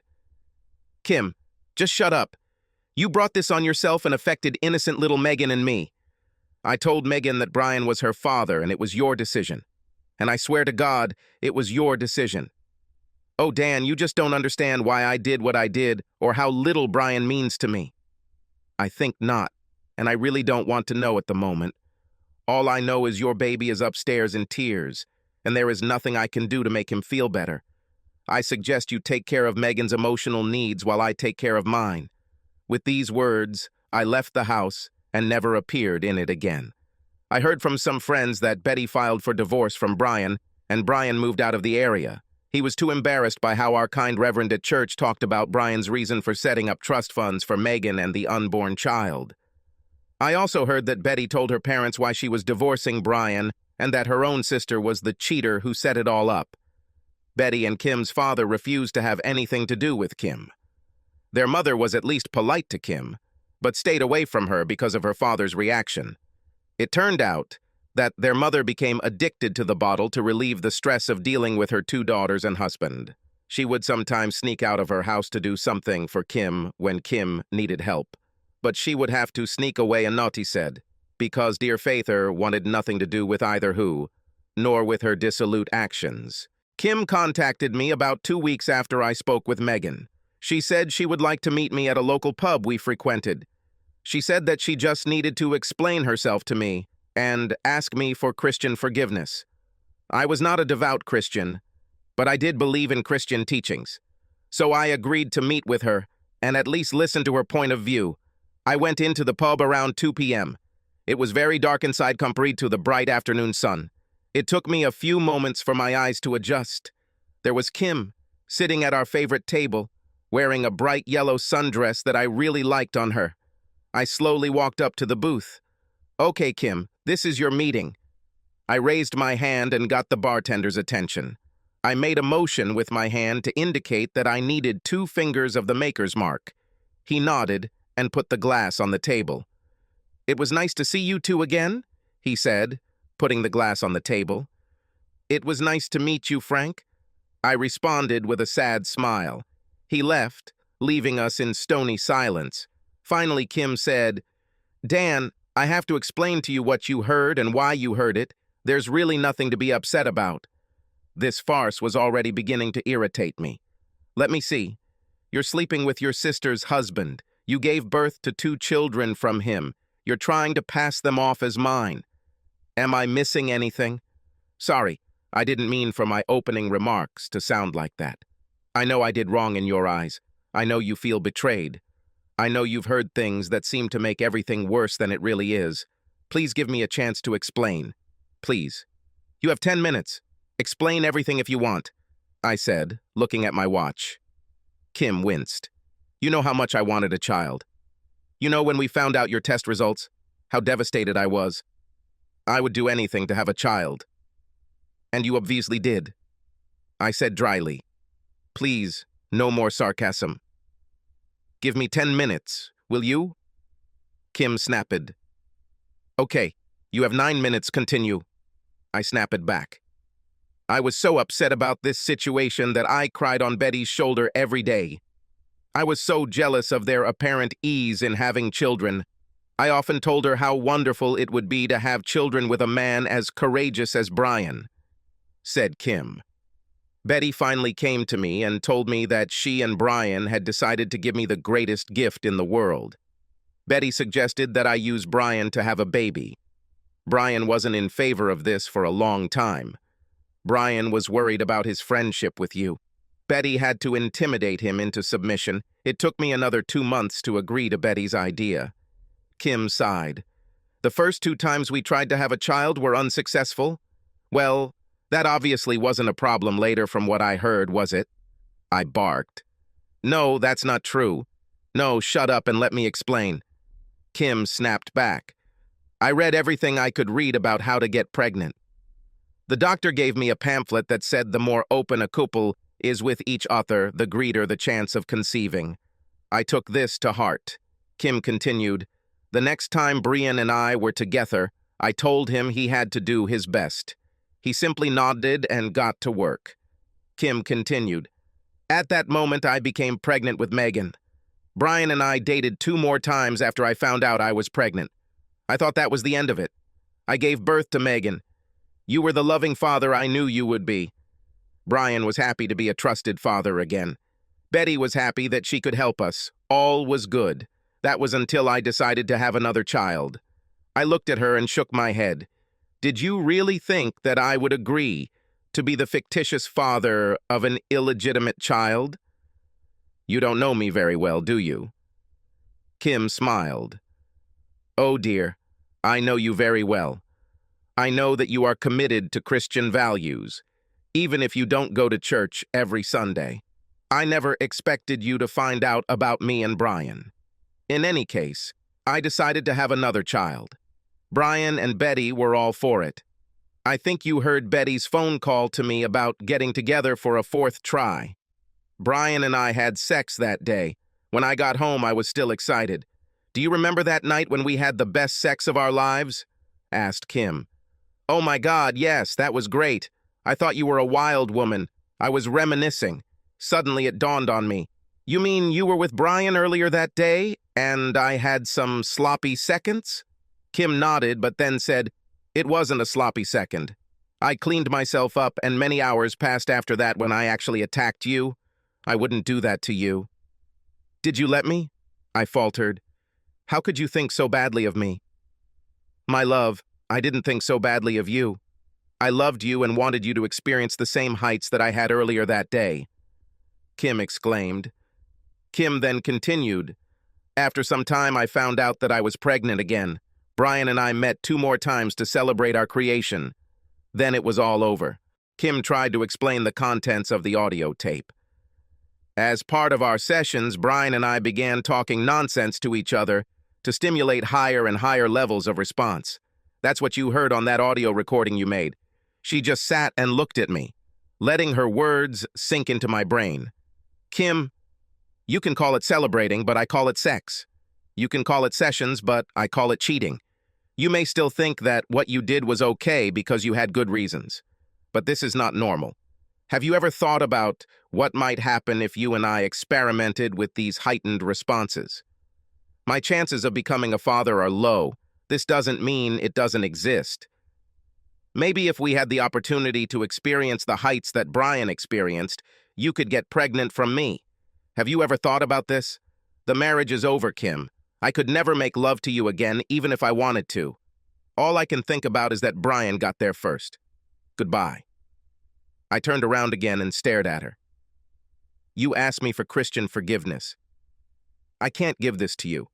Speaker 1: Kim, just shut up. You brought this on yourself and affected innocent little Megan and me. I told Megan that Brian was her father and it was your decision. And I swear to God, it was your decision. Oh, Dan, you just don't understand why I did what I did or how little Brian means to me. I think not, and I really don't want to know at the moment. All I know is your baby is upstairs in tears, and there is nothing I can do to make him feel better. I suggest you take care of Megan's emotional needs while I take care of mine. With these words, I left the house and never appeared in it again. I heard from some friends that Betty filed for divorce from Brian, and Brian moved out of the area. He was too embarrassed by how our kind reverend at church talked about Brian's reason for setting up trust funds for Megan and the unborn child. I also heard that Betty told her parents why she was divorcing Brian and that her own sister was the cheater who set it all up. Betty and Kim's father refused to have anything to do with Kim. Their mother was at least polite to Kim, but stayed away from her because of her father's reaction. It turned out that their mother became addicted to the bottle to relieve the stress of dealing with her 2 daughters and husband. She would sometimes sneak out of her house to do something for Kim when Kim needed help. But she would have to sneak away, and naughty said, because dear Faither wanted nothing to do with either who, nor with her dissolute actions. Kim contacted me about 2 weeks after I spoke with Megan. She said she would like to meet me at a local pub we frequented. She said that she just needed to explain herself to me and ask me for Christian forgiveness. I was not a devout Christian, but I did believe in Christian teachings. So I agreed to meet with her and at least listen to her point of view. I went into the pub around 2 p.m. It was very dark inside compared to the bright afternoon sun. It took me a few moments for my eyes to adjust. There was Kim, sitting at our favorite table, wearing a bright yellow sundress that I really liked on her. I slowly walked up to the booth. Okay, Kim, this is your meeting. I raised my hand and got the bartender's attention. I made a motion with my hand to indicate that I needed 2 fingers of the maker's mark. He nodded and put the glass on the table. It was nice to see you 2 again, he said, putting the glass on the table. It was nice to meet you, Frank. I responded with a sad smile. He left, leaving us in stony silence. Finally, Kim said, Dan, I have to explain to you what you heard and why you heard it. There's really nothing to be upset about. This farce was already beginning to irritate me. Let me see. You're sleeping with your sister's husband. You gave birth to 2 children from him. You're trying to pass them off as mine. Am I missing anything? Sorry, I didn't mean for my opening remarks to sound like that. I know I did wrong in your eyes. I know you feel betrayed. I know you've heard things that seem to make everything worse than it really is. Please give me a chance to explain. Please. You have 10 minutes. Explain everything if you want, I said, looking at my watch. Kim winced. You know how much I wanted a child. You know when we found out your test results, how devastated I was. I would do anything to have a child. And you obviously did. I said dryly. Please, no more sarcasm. Give me 10 minutes, will you? Kim snapped. Okay, you have 9 minutes, continue. I snapped back. I was so upset about this situation that I cried on Betty's shoulder every day. I was so jealous of their apparent ease in having children. I often told her how wonderful it would be to have children with a man as courageous as Brian, said Kim. Betty finally came to me and told me that she and Brian had decided to give me the greatest gift in the world. Betty suggested that I use Brian to have a baby. Brian wasn't in favor of this for a long time. Brian was worried about his friendship with you. Betty had to intimidate him into submission. It took me another 2 months to agree to Betty's idea. Kim sighed. The first 2 times we tried to have a child were unsuccessful? Well, that obviously wasn't a problem later from what I heard, was it? I barked. No, that's not true. No, shut up and let me explain. Kim snapped back. I read everything I could read about how to get pregnant. The doctor gave me a pamphlet that said the more open a couple is with each other, the greater the chance of conceiving. I took this to heart. Kim continued, the next time Brian and I were together, I told him he had to do his best. He simply nodded and got to work. Kim continued, at that moment I became pregnant with Megan. Brian and I dated 2 more times after I found out I was pregnant. I thought that was the end of it. I gave birth to Megan. You were the loving father I knew you would be. Brian was happy to be a trusted father again. Betty was happy that she could help us. All was good. That was until I decided to have another child. I looked at her and shook my head. Did you really think that I would agree to be the fictitious father of an illegitimate child? You don't know me very well, do you? Kim smiled. Oh dear, I know you very well. I know that you are committed to Christian values, even if you don't go to church every Sunday. I never expected you to find out about me and Brian. In any case, I decided to have another child. Brian and Betty were all for it. I think you heard Betty's phone call to me about getting together for a 4th try. Brian and I had sex that day. When I got home, I was still excited. Do you remember that night when we had the best sex of our lives? Asked Kim. Oh my God, yes, that was great. I thought you were a wild woman. I was reminiscing. Suddenly it dawned on me. You mean you were with Brian earlier that day, and I had some sloppy seconds? Kim nodded, but then said, it wasn't a sloppy second. I cleaned myself up, and many hours passed after that when I actually attacked you. I wouldn't do that to you. Did you let me? I faltered. How could you think so badly of me? My love, I didn't think so badly of you. I loved you and wanted you to experience the same heights that I had earlier that day. Kim exclaimed. Kim then continued. After some time, I found out that I was pregnant again. Brian and I met 2 more times to celebrate our creation. Then it was all over. Kim tried to explain the contents of the audio tape. As part of our sessions, Brian and I began talking nonsense to each other to stimulate higher and higher levels of response. That's what you heard on that audio recording you made. She just sat and looked at me, letting her words sink into my brain. Kim, you can call it celebrating, but I call it sex. You can call it sessions, but I call it cheating. You may still think that what you did was okay because you had good reasons. But this is not normal. Have you ever thought about what might happen if you and I experimented with these heightened responses? My chances of becoming a father are low. This doesn't mean it doesn't exist. Maybe if we had the opportunity to experience the heights that Brian experienced, you could get pregnant from me. Have you ever thought about this? The marriage is over, Kim. I could never make love to you again, even if I wanted to. All I can think about is that Brian got there first. Goodbye. I turned around again and stared at her. You asked me for Christian forgiveness. I can't give this to you.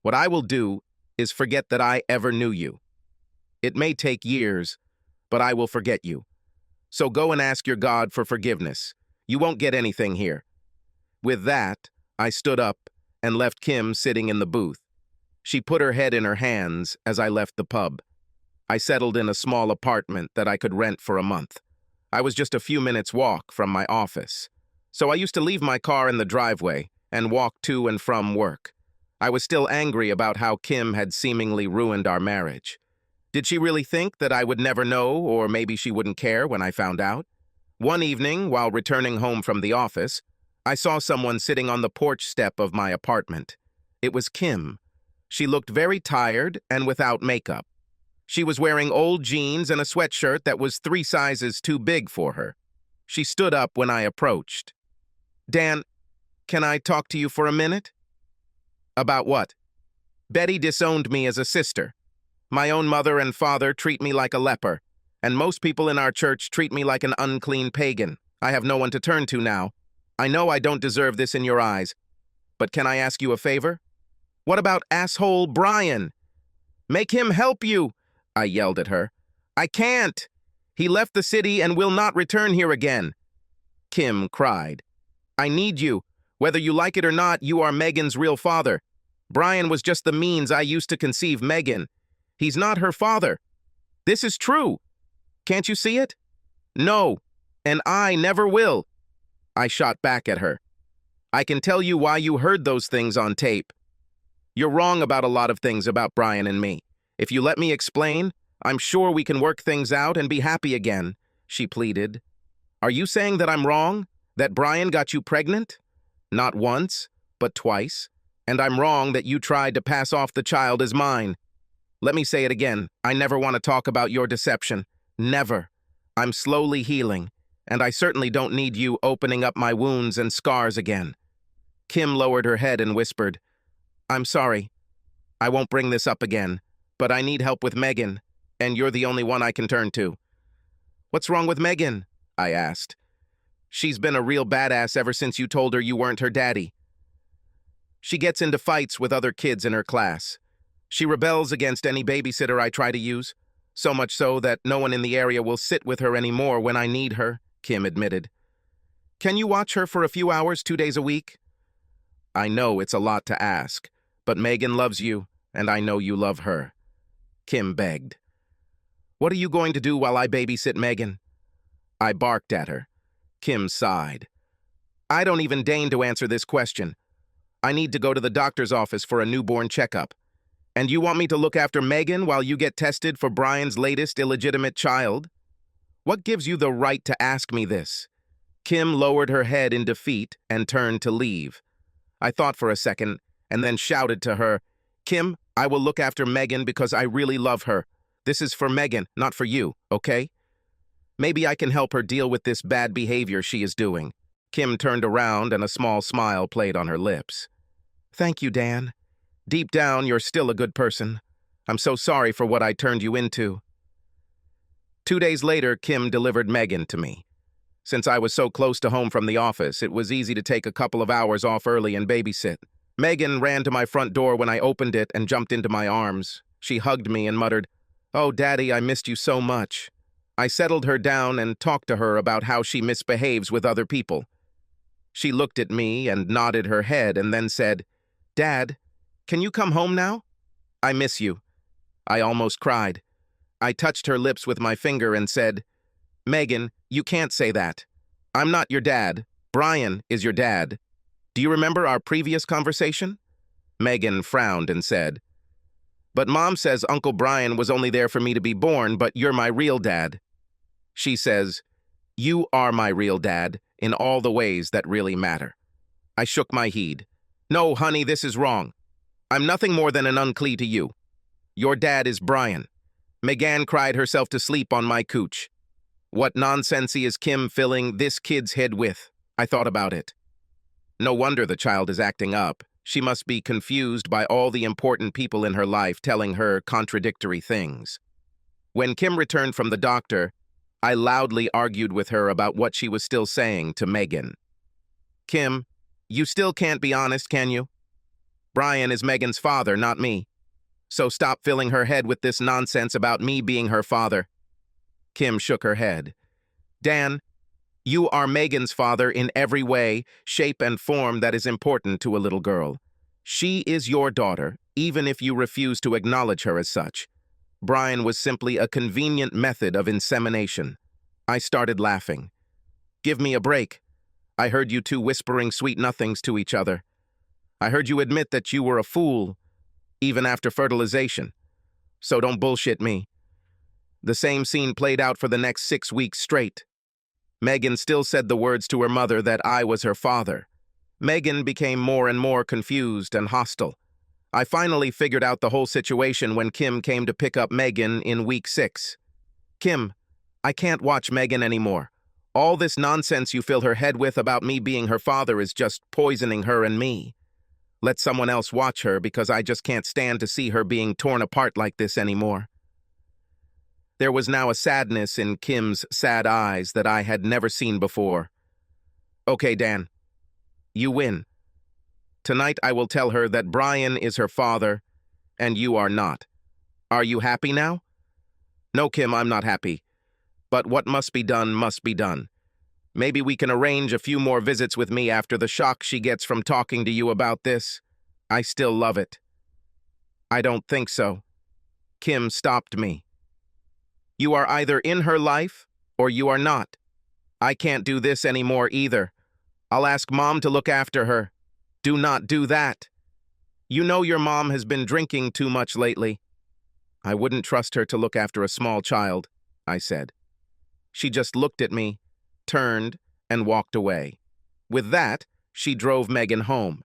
Speaker 1: What I will do is forget that I ever knew you. It may take years, but I will forget you. So go and ask your God for forgiveness. You won't get anything here. With that, I stood up and left Kim sitting in the booth. She put her head in her hands as I left the pub. I settled in a small apartment that I could rent for a month. I was just a few minutes' walk from my office, so I used to leave my car in the driveway and walk to and from work. I was still angry about how Kim had seemingly ruined our marriage. Did she really think that I would never know, or maybe she wouldn't care when I found out? One evening, while returning home from the office, I saw someone sitting on the porch step of my apartment. It was Kim. She looked very tired and without makeup. She was wearing old jeans and a sweatshirt that was 3 sizes too big for her. She stood up when I approached. Dan, can I talk to you for a minute? About what? Betty disowned me as a sister. My own mother and father treat me like a leper, and most people in our church treat me like an unclean pagan. I have no one to turn to now. I know I don't deserve this in your eyes, but can I ask you a favor? What about asshole Brian? Make him help you, I yelled at her. I can't. He left the city and will not return here again. Kim cried. I need you. Whether you like it or not, you are Megan's real father. Brian was just the means I used to conceive Megan. He's not her father. This is true. Can't you see it? No, and I never will. I shot back at her. I can tell you why you heard those things on tape. You're wrong about a lot of things about Brian and me. If you let me explain, I'm sure we can work things out and be happy again, she pleaded. Are you saying that I'm wrong? That Brian got you pregnant? Not once, but twice. And I'm wrong that you tried to pass off the child as mine. Let me say it again. I never want to talk about your deception. Never. I'm slowly healing, and I certainly don't need you opening up my wounds and scars again. Kim lowered her head and whispered, I'm sorry. I won't bring this up again, but I need help with Megan, and you're the only one I can turn to. What's wrong with Megan? I asked. She's been a real badass ever since you told her you weren't her daddy. She gets into fights with other kids in her class. She rebels against any babysitter I try to use, so much so that no one in the area will sit with her anymore when I need her, Kim admitted. Can you watch her for a few hours 2 days a week? I know it's a lot to ask, but Megan loves you, and I know you love her. Kim begged. What are you going to do while I babysit Megan? I barked at her. Kim sighed. I don't even deign to answer this question. I need to go to the doctor's office for a newborn checkup. And you want me to look after Megan while you get tested for Brian's latest illegitimate child? What gives you the right to ask me this? Kim lowered her head in defeat and turned to leave. I thought for a second and then shouted to her, Kim, I will look after Megan because I really love her. This is for Megan, not for you, okay? Maybe I can help her deal with this bad behavior she is doing. Kim turned around and a small smile played on her lips. Thank you, Dan. Deep down, you're still a good person. I'm so sorry for what I turned you into. 2 days later, Kim delivered Megan to me. Since I was so close to home from the office, it was easy to take a couple of hours off early and babysit. Megan ran to my front door when I opened it and jumped into my arms. She hugged me and muttered, Oh, Daddy, I missed you so much. I settled her down and talked to her about how she misbehaves with other people. She looked at me and nodded her head and then said, Dad, can you come home now? I miss you. I almost cried. I touched her lips with my finger and said, Megan, you can't say that. I'm not your dad. Brian is your dad. Do you remember our previous conversation? Megan frowned and said, But Mom says Uncle Brian was only there for me to be born, but you're my real dad. She says, You are my real dad in all the ways that really matter. I shook my head. No, honey, this is wrong. I'm nothing more than an uncle to you. Your dad is Brian. Megan cried herself to sleep on my couch. What nonsense is Kim filling this kid's head with? I thought about it. No wonder the child is acting up. She must be confused by all the important people in her life telling her contradictory things. When Kim returned from the doctor, I loudly argued with her about what she was still saying to Megan. Kim, you still can't be honest, can you? Brian is Megan's father, not me. So stop filling her head with this nonsense about me being her father. Kim shook her head. Dan, you are Megan's father in every way, shape, and form that is important to a little girl. She is your daughter, even if you refuse to acknowledge her as such. Brian was simply a convenient method of insemination. I started laughing. Give me a break. I heard you two whispering sweet nothings to each other. I heard you admit that you were a fool, even after fertilization. So don't bullshit me. The same scene played out for the next 6 weeks straight. Megan still said the words to her mother that I was her father. Megan became more and more confused and hostile. I finally figured out the whole situation when Kim came to pick up Megan in week 6. Kim, I can't watch Megan anymore. All this nonsense you fill her head with about me being her father is just poisoning her and me. Let someone else watch her because I just can't stand to see her being torn apart like this anymore." There was now a sadness in Kim's sad eyes that I had never seen before. "Okay, Dan, you win. Tonight I will tell her that Brian is her father and you are not. Are you happy now?" "No, Kim, I'm not happy. But what must be done must be done. Maybe we can arrange a few more visits with me after the shock she gets from talking to you about this. I still love it." "I don't think so." Kim stopped me. "You are either in her life or you are not. I can't do this anymore either. I'll ask Mom to look after her." "Do not do that. You know your mom has been drinking too much lately." "I wouldn't trust her to look after a small child," I said. She just looked at me, turned, and walked away. With that, she drove Megan home.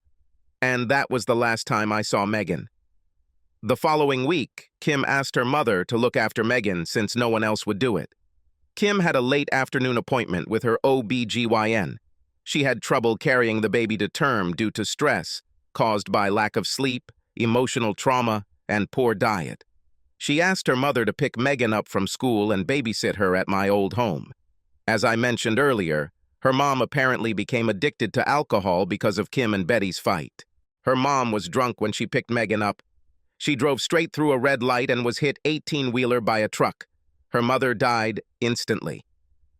Speaker 1: And that was the last time I saw Megan. The following week, Kim asked her mother to look after Megan since no one else would do it. Kim had a late afternoon appointment with her OB/GYN. She had trouble carrying the baby to term due to stress caused by lack of sleep, emotional trauma, and poor diet. She asked her mother to pick Megan up from school and babysit her at my old home. As I mentioned earlier, her mom apparently became addicted to alcohol because of Kim and Betty's fight. Her mom was drunk when she picked Megan up. She drove straight through a red light and was hit 18-wheeler by a truck. Her mother died instantly.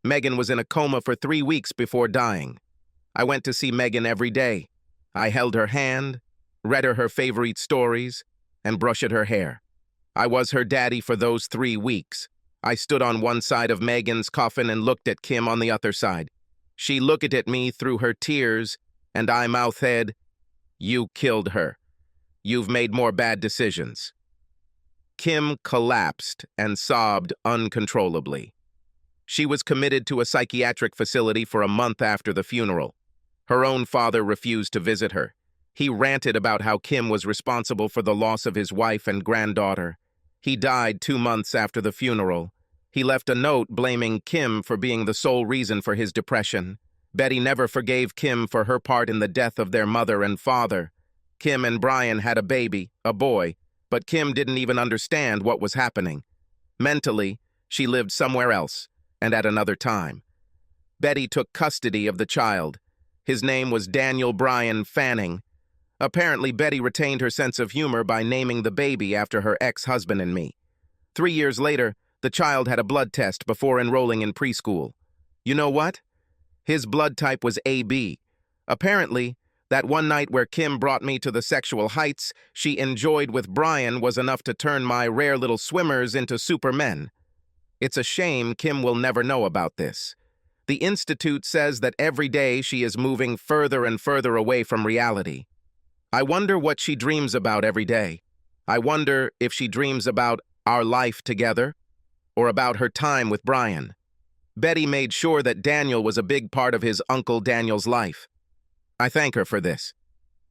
Speaker 1: Megan was in a coma for 3 weeks before dying. I went to see Megan every day. I held her hand, read her favorite stories, and brushed her hair. I was her daddy for those 3 weeks. I stood on one side of Megan's coffin and looked at Kim on the other side. She looked at me through her tears, and I mouthed, "You killed her. You've made more bad decisions." Kim collapsed and sobbed uncontrollably. She was committed to a psychiatric facility for a month after the funeral. Her own father refused to visit her. He ranted about how Kim was responsible for the loss of his wife and granddaughter. He died 2 months after the funeral. He left a note blaming Kim for being the sole reason for his depression. Betty never forgave Kim for her part in the death of their mother and father. Kim and Brian had a baby, a boy, but Kim didn't even understand what was happening. Mentally, she lived somewhere else, and at another time. Betty took custody of the child. His name was Daniel Bryan Fanning. Apparently, Betty retained her sense of humor by naming the baby after her ex-husband and me. 3 years later, the child had a blood test before enrolling in preschool. You know what? His blood type was AB. Apparently, that one night where Kim brought me to the sexual heights she enjoyed with Brian was enough to turn my rare little swimmers into supermen. It's a shame Kim will never know about this. The Institute says that every day she is moving further and further away from reality. I wonder what she dreams about every day. I wonder if she dreams about our life together or about her time with Brian. Betty made sure that Daniel was a big part of his Uncle Daniel's life. I thank her for this.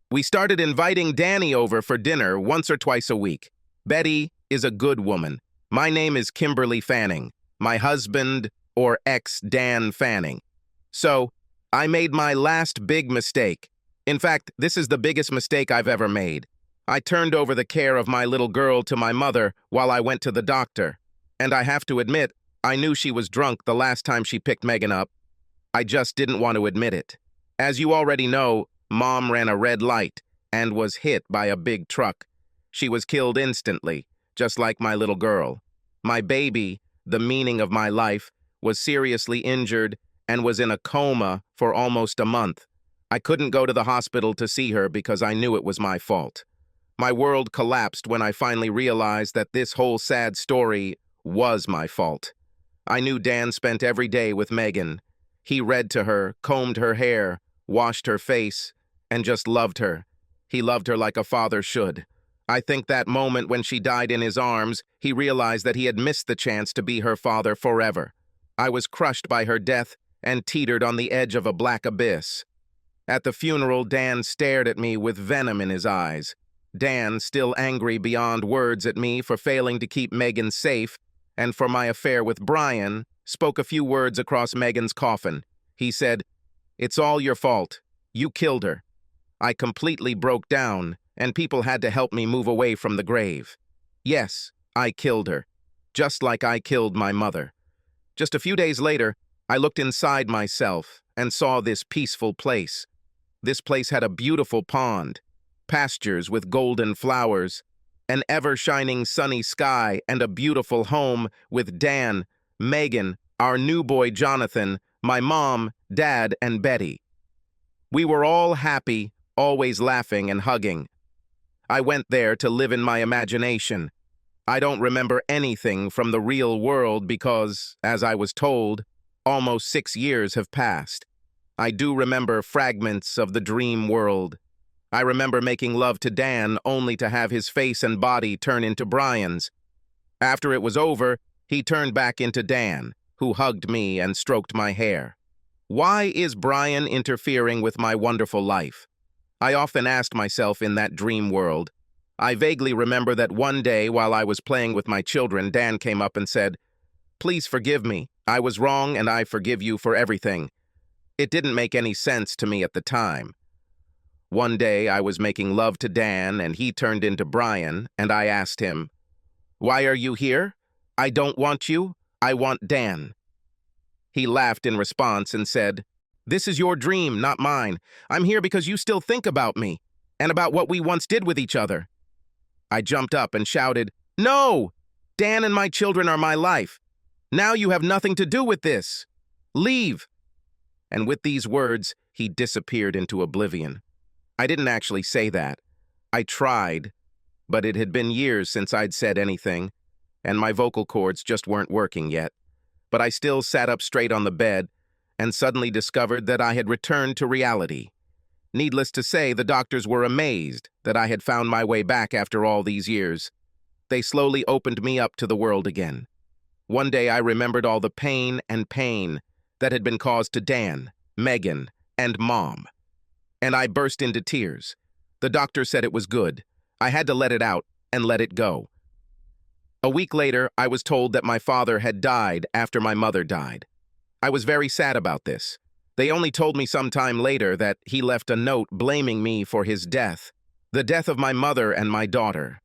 Speaker 1: We started inviting Danny over for dinner once or twice a week. Betty is a good woman. My name is Kimberly Fanning. My husband, or ex, Dan Fanning. So, I made my last big mistake. In fact, this is the biggest mistake I've ever made. I turned over the care of my little girl to my mother while I went to the doctor. And I have to admit, I knew she was drunk the last time she picked Megan up. I just didn't want to admit it. As you already know, Mom ran a red light and was hit by a big truck. She was killed instantly, just like my little girl. My baby, the meaning of my life, was seriously injured and was in a coma for almost a month. I couldn't go to the hospital to see her because I knew it was my fault. My world collapsed when I finally realized that this whole sad story was my fault. I knew Dan spent every day with Megan. He read to her, combed her hair, washed her face, and just loved her. He loved her like a father should. I think that moment when she died in his arms, he realized that he had missed the chance to be her father forever. I was crushed by her death and teetered on the edge of a black abyss. At the funeral, Dan stared at me with venom in his eyes. Dan, still angry beyond words at me for failing to keep Megan safe and for my affair with Brian, spoke a few words across Megan's coffin. He said, "It's all your fault. You killed her." I completely broke down, and people had to help me move away from the grave. Yes, I killed her, just like I killed my mother. Just a few days later, I looked inside myself and saw this peaceful place. This place had a beautiful pond, pastures with golden flowers, an ever-shining sunny sky, and a beautiful home with Dan, Megan, our new boy Jonathan, my mom, Dad, and Betty. We were all happy, always laughing and hugging. I went there to live in my imagination. I don't remember anything from the real world because, as I was told, almost 6 years have passed. I do remember fragments of the dream world. I remember making love to Dan only to have his face and body turn into Brian's. After it was over, he turned back into Dan, who hugged me and stroked my hair. Why is Brian interfering with my wonderful life? I often asked myself in that dream world. I vaguely remember that one day while I was playing with my children, Dan came up and said, "Please forgive me. I was wrong and I forgive you for everything." It didn't make any sense to me at the time. One day I was making love to Dan and he turned into Brian, and I asked him, "Why are you here? I don't want you. I want Dan." He laughed in response and said, "This is your dream, not mine. I'm here because you still think about me and about what we once did with each other." I jumped up and shouted, "No! Dan and my children are my life. Now you have nothing to do with this. Leave." And with these words, he disappeared into oblivion. I didn't actually say that. I tried, but it had been years since I'd said anything, and my vocal cords just weren't working yet. But I still sat up straight on the bed and suddenly discovered that I had returned to reality. Needless to say, the doctors were amazed that I had found my way back after all these years. They slowly opened me up to the world again. One day I remembered all the pain that had been caused to Dan, Megan, and Mom. And I burst into tears. The doctor said it was good. I had to let it out and let it go. A week later, I was told that my father had died after my mother died. I was very sad about this. They only told me some time later that he left a note blaming me for his death, the death of my mother and my daughter.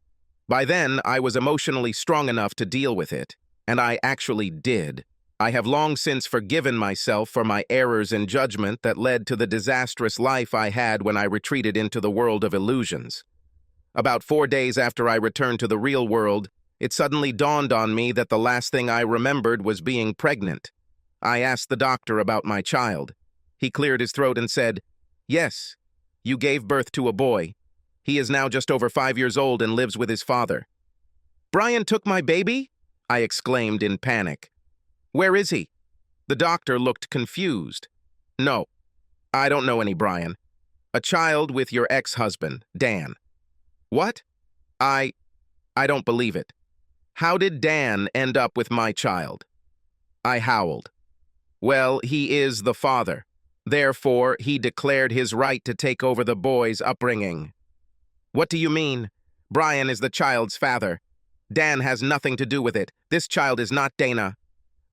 Speaker 1: By then, I was emotionally strong enough to deal with it, and I actually did. I have long since forgiven myself for my errors in judgment that led to the disastrous life I had when I retreated into the world of illusions. About 4 days after I returned to the real world, it suddenly dawned on me that the last thing I remembered was being pregnant. I asked the doctor about my child. He cleared his throat and said, "Yes, you gave birth to a boy. He is now just over 5 years old and lives with his father." "Brian took my baby?" I exclaimed in panic. "Where is he?" The doctor looked confused. "No, I don't know any Brian. A child with your ex-husband, Dan." "What? I don't believe it. How did Dan end up with my child?" I howled. "Well, he is the father. Therefore, he declared his right to take over the boy's upbringing." "What do you mean? Brian is the child's father. Dan has nothing to do with it. This child is not Dana."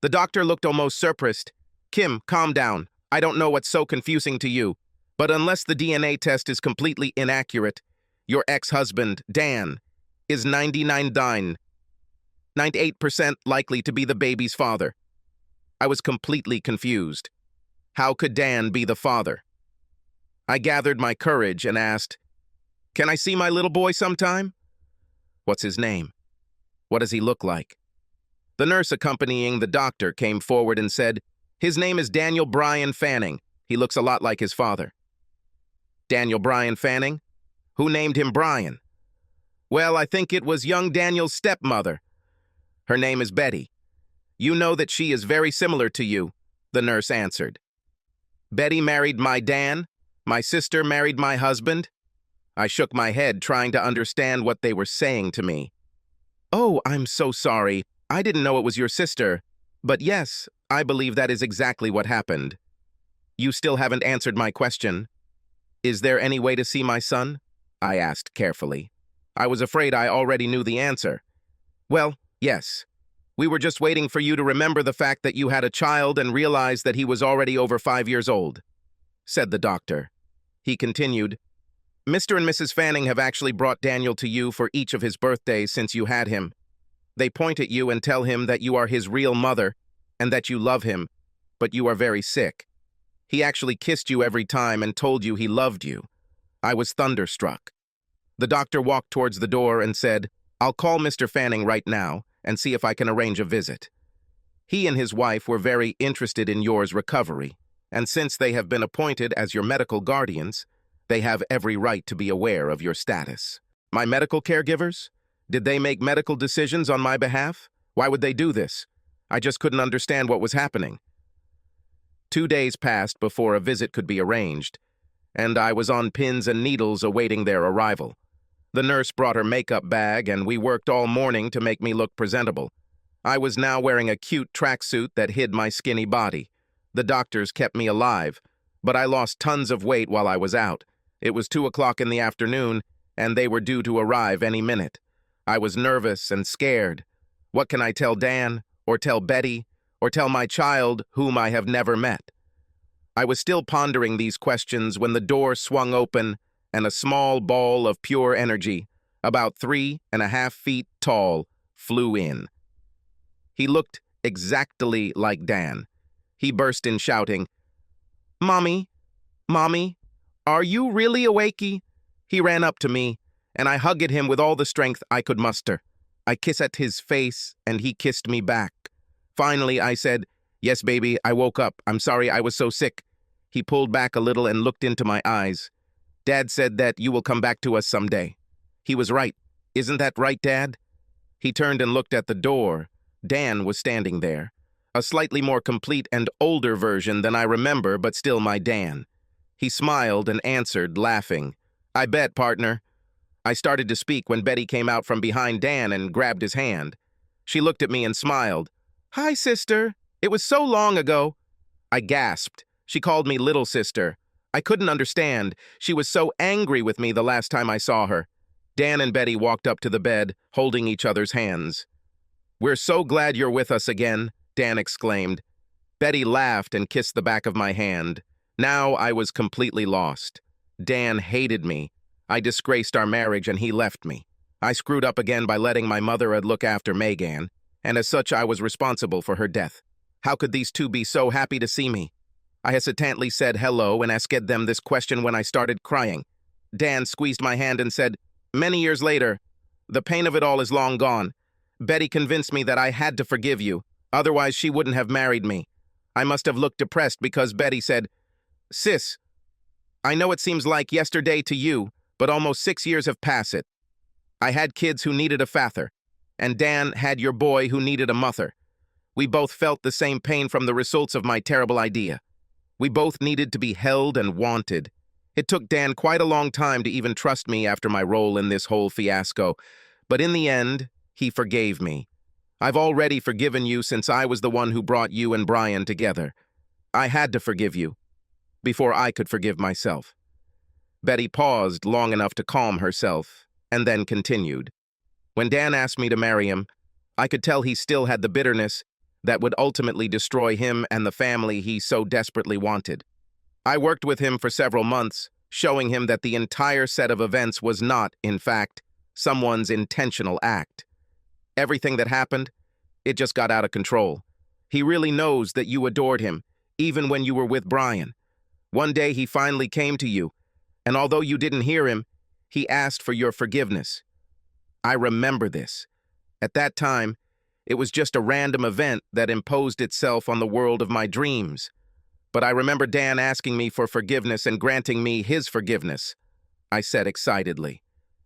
Speaker 1: The doctor looked almost surprised. "Kim, calm down. I don't know what's so confusing to you, but unless the DNA test is completely inaccurate, your ex-husband, Dan, is 98% likely to be the baby's father." I was completely confused. How could Dan be the father? I gathered my courage and asked, "Can I see my little boy sometime?" "What's his name? What does he look like?" The nurse accompanying the doctor came forward and said, "His name is Daniel Bryan Fanning. He looks a lot like his father." "Daniel Bryan Fanning? Who named him Brian?" "Well, I think it was young Daniel's stepmother. Her name is Betty. You know that she is very similar to you," the nurse answered. "Betty married my Dan? My sister married my husband?" I shook my head, trying to understand what they were saying to me. "Oh, I'm so sorry. I didn't know it was your sister. But yes, I believe that is exactly what happened." "You still haven't answered my question. Is there any way to see my son?" I asked carefully. I was afraid I already knew the answer. "Well, yes. We were just waiting for you to remember the fact that you had a child and realize that he was already over 5 years old," said the doctor. He continued, "Mr. and Mrs. Fanning have actually brought Daniel to you for each of his birthdays since you had him. They point at you and tell him that you are his real mother and that you love him, but you are very sick. He actually kissed you every time and told you he loved you. I was thunderstruck." The doctor walked towards the door and said, "I'll call Mr. Fanning right now and see if I can arrange a visit. He and his wife were very interested in yours recovery, and since they have been appointed as your medical guardians, they have every right to be aware of your status." "My medical caregivers? Did they make medical decisions on my behalf? Why would they do this? I just couldn't understand what was happening." 2 days passed before a visit could be arranged, and I was on pins and needles awaiting their arrival. The nurse brought her makeup bag, and we worked all morning to make me look presentable. I was now wearing a cute tracksuit that hid my skinny body. The doctors kept me alive, but I lost tons of weight while I was out. It was 2 o'clock in the afternoon, and they were due to arrive any minute. I was nervous and scared. What can I tell Dan, or tell Betty, or tell my child whom I have never met? I was still pondering these questions when the door swung open and a small ball of pure energy, about 3.5 feet tall, flew in. He looked exactly like Dan. He burst in shouting, "Mommy, Mommy, are you really awakey?" He ran up to me, and I hugged him with all the strength I could muster. I kissed at his face, and he kissed me back. Finally, I said, "Yes, baby, I woke up. I'm sorry I was so sick." He pulled back a little and looked into my eyes. "Dad said that you will come back to us someday." He was right. Isn't that right, Dad? He turned and looked at the door. Dan was standing there. A slightly more complete and older version than I remember, but still my Dan. He smiled and answered, laughing, "I bet, partner." I started to speak when Betty came out from behind Dan and grabbed his hand. She looked at me and smiled. "Hi, sister. It was so long ago." I gasped. She called me little sister. I couldn't understand. She was so angry with me the last time I saw her. Dan and Betty walked up to the bed, holding each other's hands. "We're so glad you're with us again," Dan exclaimed. Betty laughed and kissed the back of my hand. Now I was completely lost. Dan hated me. I disgraced our marriage and he left me. I screwed up again by letting my mother look after Megan, and as such I was responsible for her death. How could these two be so happy to see me? I hesitantly said hello and asked them this question when I started crying. Dan squeezed my hand and said, "Many years later, the pain of it all is long gone. Betty convinced me that I had to forgive you, otherwise she wouldn't have married me. I must have looked depressed because Betty said, 'Sis, I know it seems like yesterday to you, but almost 6 years have passed it. I had kids who needed a father, and Dan had your boy who needed a mother. We both felt the same pain from the results of my terrible idea. We both needed to be held and wanted. It took Dan quite a long time to even trust me after my role in this whole fiasco, but in the end, he forgave me. I've already forgiven you since I was the one who brought you and Brian together. I had to forgive you, before I could forgive myself." Betty paused long enough to calm herself, and then continued. "When Dan asked me to marry him, I could tell he still had the bitterness that would ultimately destroy him and the family he so desperately wanted. I worked with him for several months, showing him that the entire set of events was not, in fact, someone's intentional act. Everything that happened, it just got out of control. He really knows that you adored him, even when you were with Brian. One day he finally came to you, and although you didn't hear him, he asked for your forgiveness. I remember this. At that time, it was just a random event that imposed itself on the world of my dreams. But I remember Dan asking me for forgiveness and granting me his forgiveness," I said excitedly.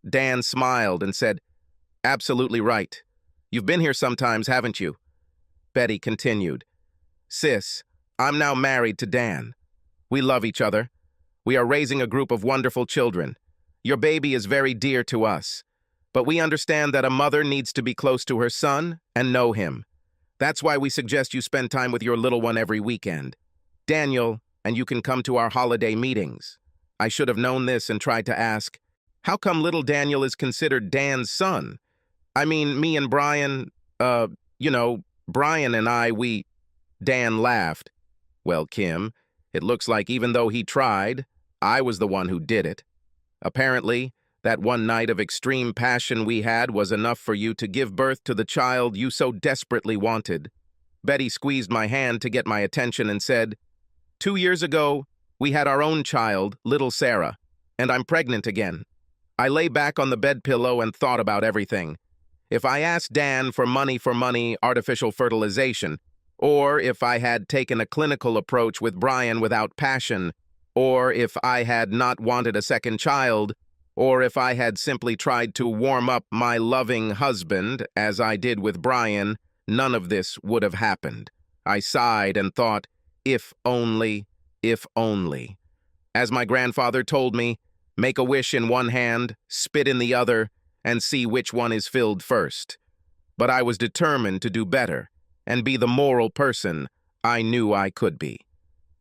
Speaker 1: Dan smiled and said, "Absolutely right. You've been here sometimes, haven't you?" Betty continued, "Sis, I'm now married to Dan. We love each other. We are raising a group of wonderful children. Your baby is very dear to us. But we understand that a mother needs to be close to her son and know him. That's why we suggest you spend time with your little one every weekend. Daniel, and you can come to our holiday meetings." I should have known this and tried to ask, how come little Daniel is considered Dan's son? I mean, me and Brian, You know, Brian and I. Dan laughed. Well, Kim, it looks like even though he tried, I was the one who did it. Apparently, that one night of extreme passion we had was enough for you to give birth to the child you so desperately wanted. Betty squeezed my hand to get my attention and said, 2 years ago, we had our own child, little Sarah, and I'm pregnant again. I lay back on the bed pillow and thought about everything. If I asked Dan for money, artificial fertilization, or if I had taken a clinical approach with Brian without passion, or if I had not wanted a second child, or if I had simply tried to warm up my loving husband, as I did with Brian, none of this would have happened. I sighed and thought, if only, if only. As my grandfather told me, make a wish in one hand, spit in the other, and see which one is filled first. But I was determined to do better and be the moral person I knew I could be.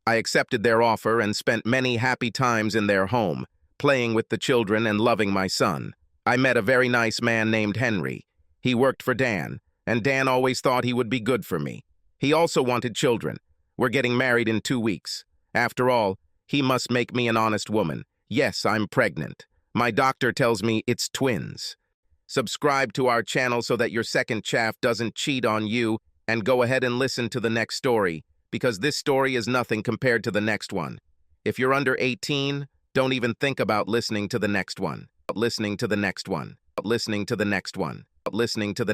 Speaker 1: I accepted their offer and spent many happy times in their home, playing with the children and loving my son. I met a very nice man named Henry. He worked for Dan, and Dan always thought he would be good for me. He also wanted children. We're getting married in 2 weeks. After all, he must make me an honest woman. Yes, I'm pregnant. My doctor tells me it's twins. Subscribe to our channel so that your second chaff doesn't cheat on you, and go ahead and listen to the next story, because this story is nothing compared to the next one. If you're under 18, don't even think about listening to the next one. Listening to the next one. Listening to the next one. Listening to the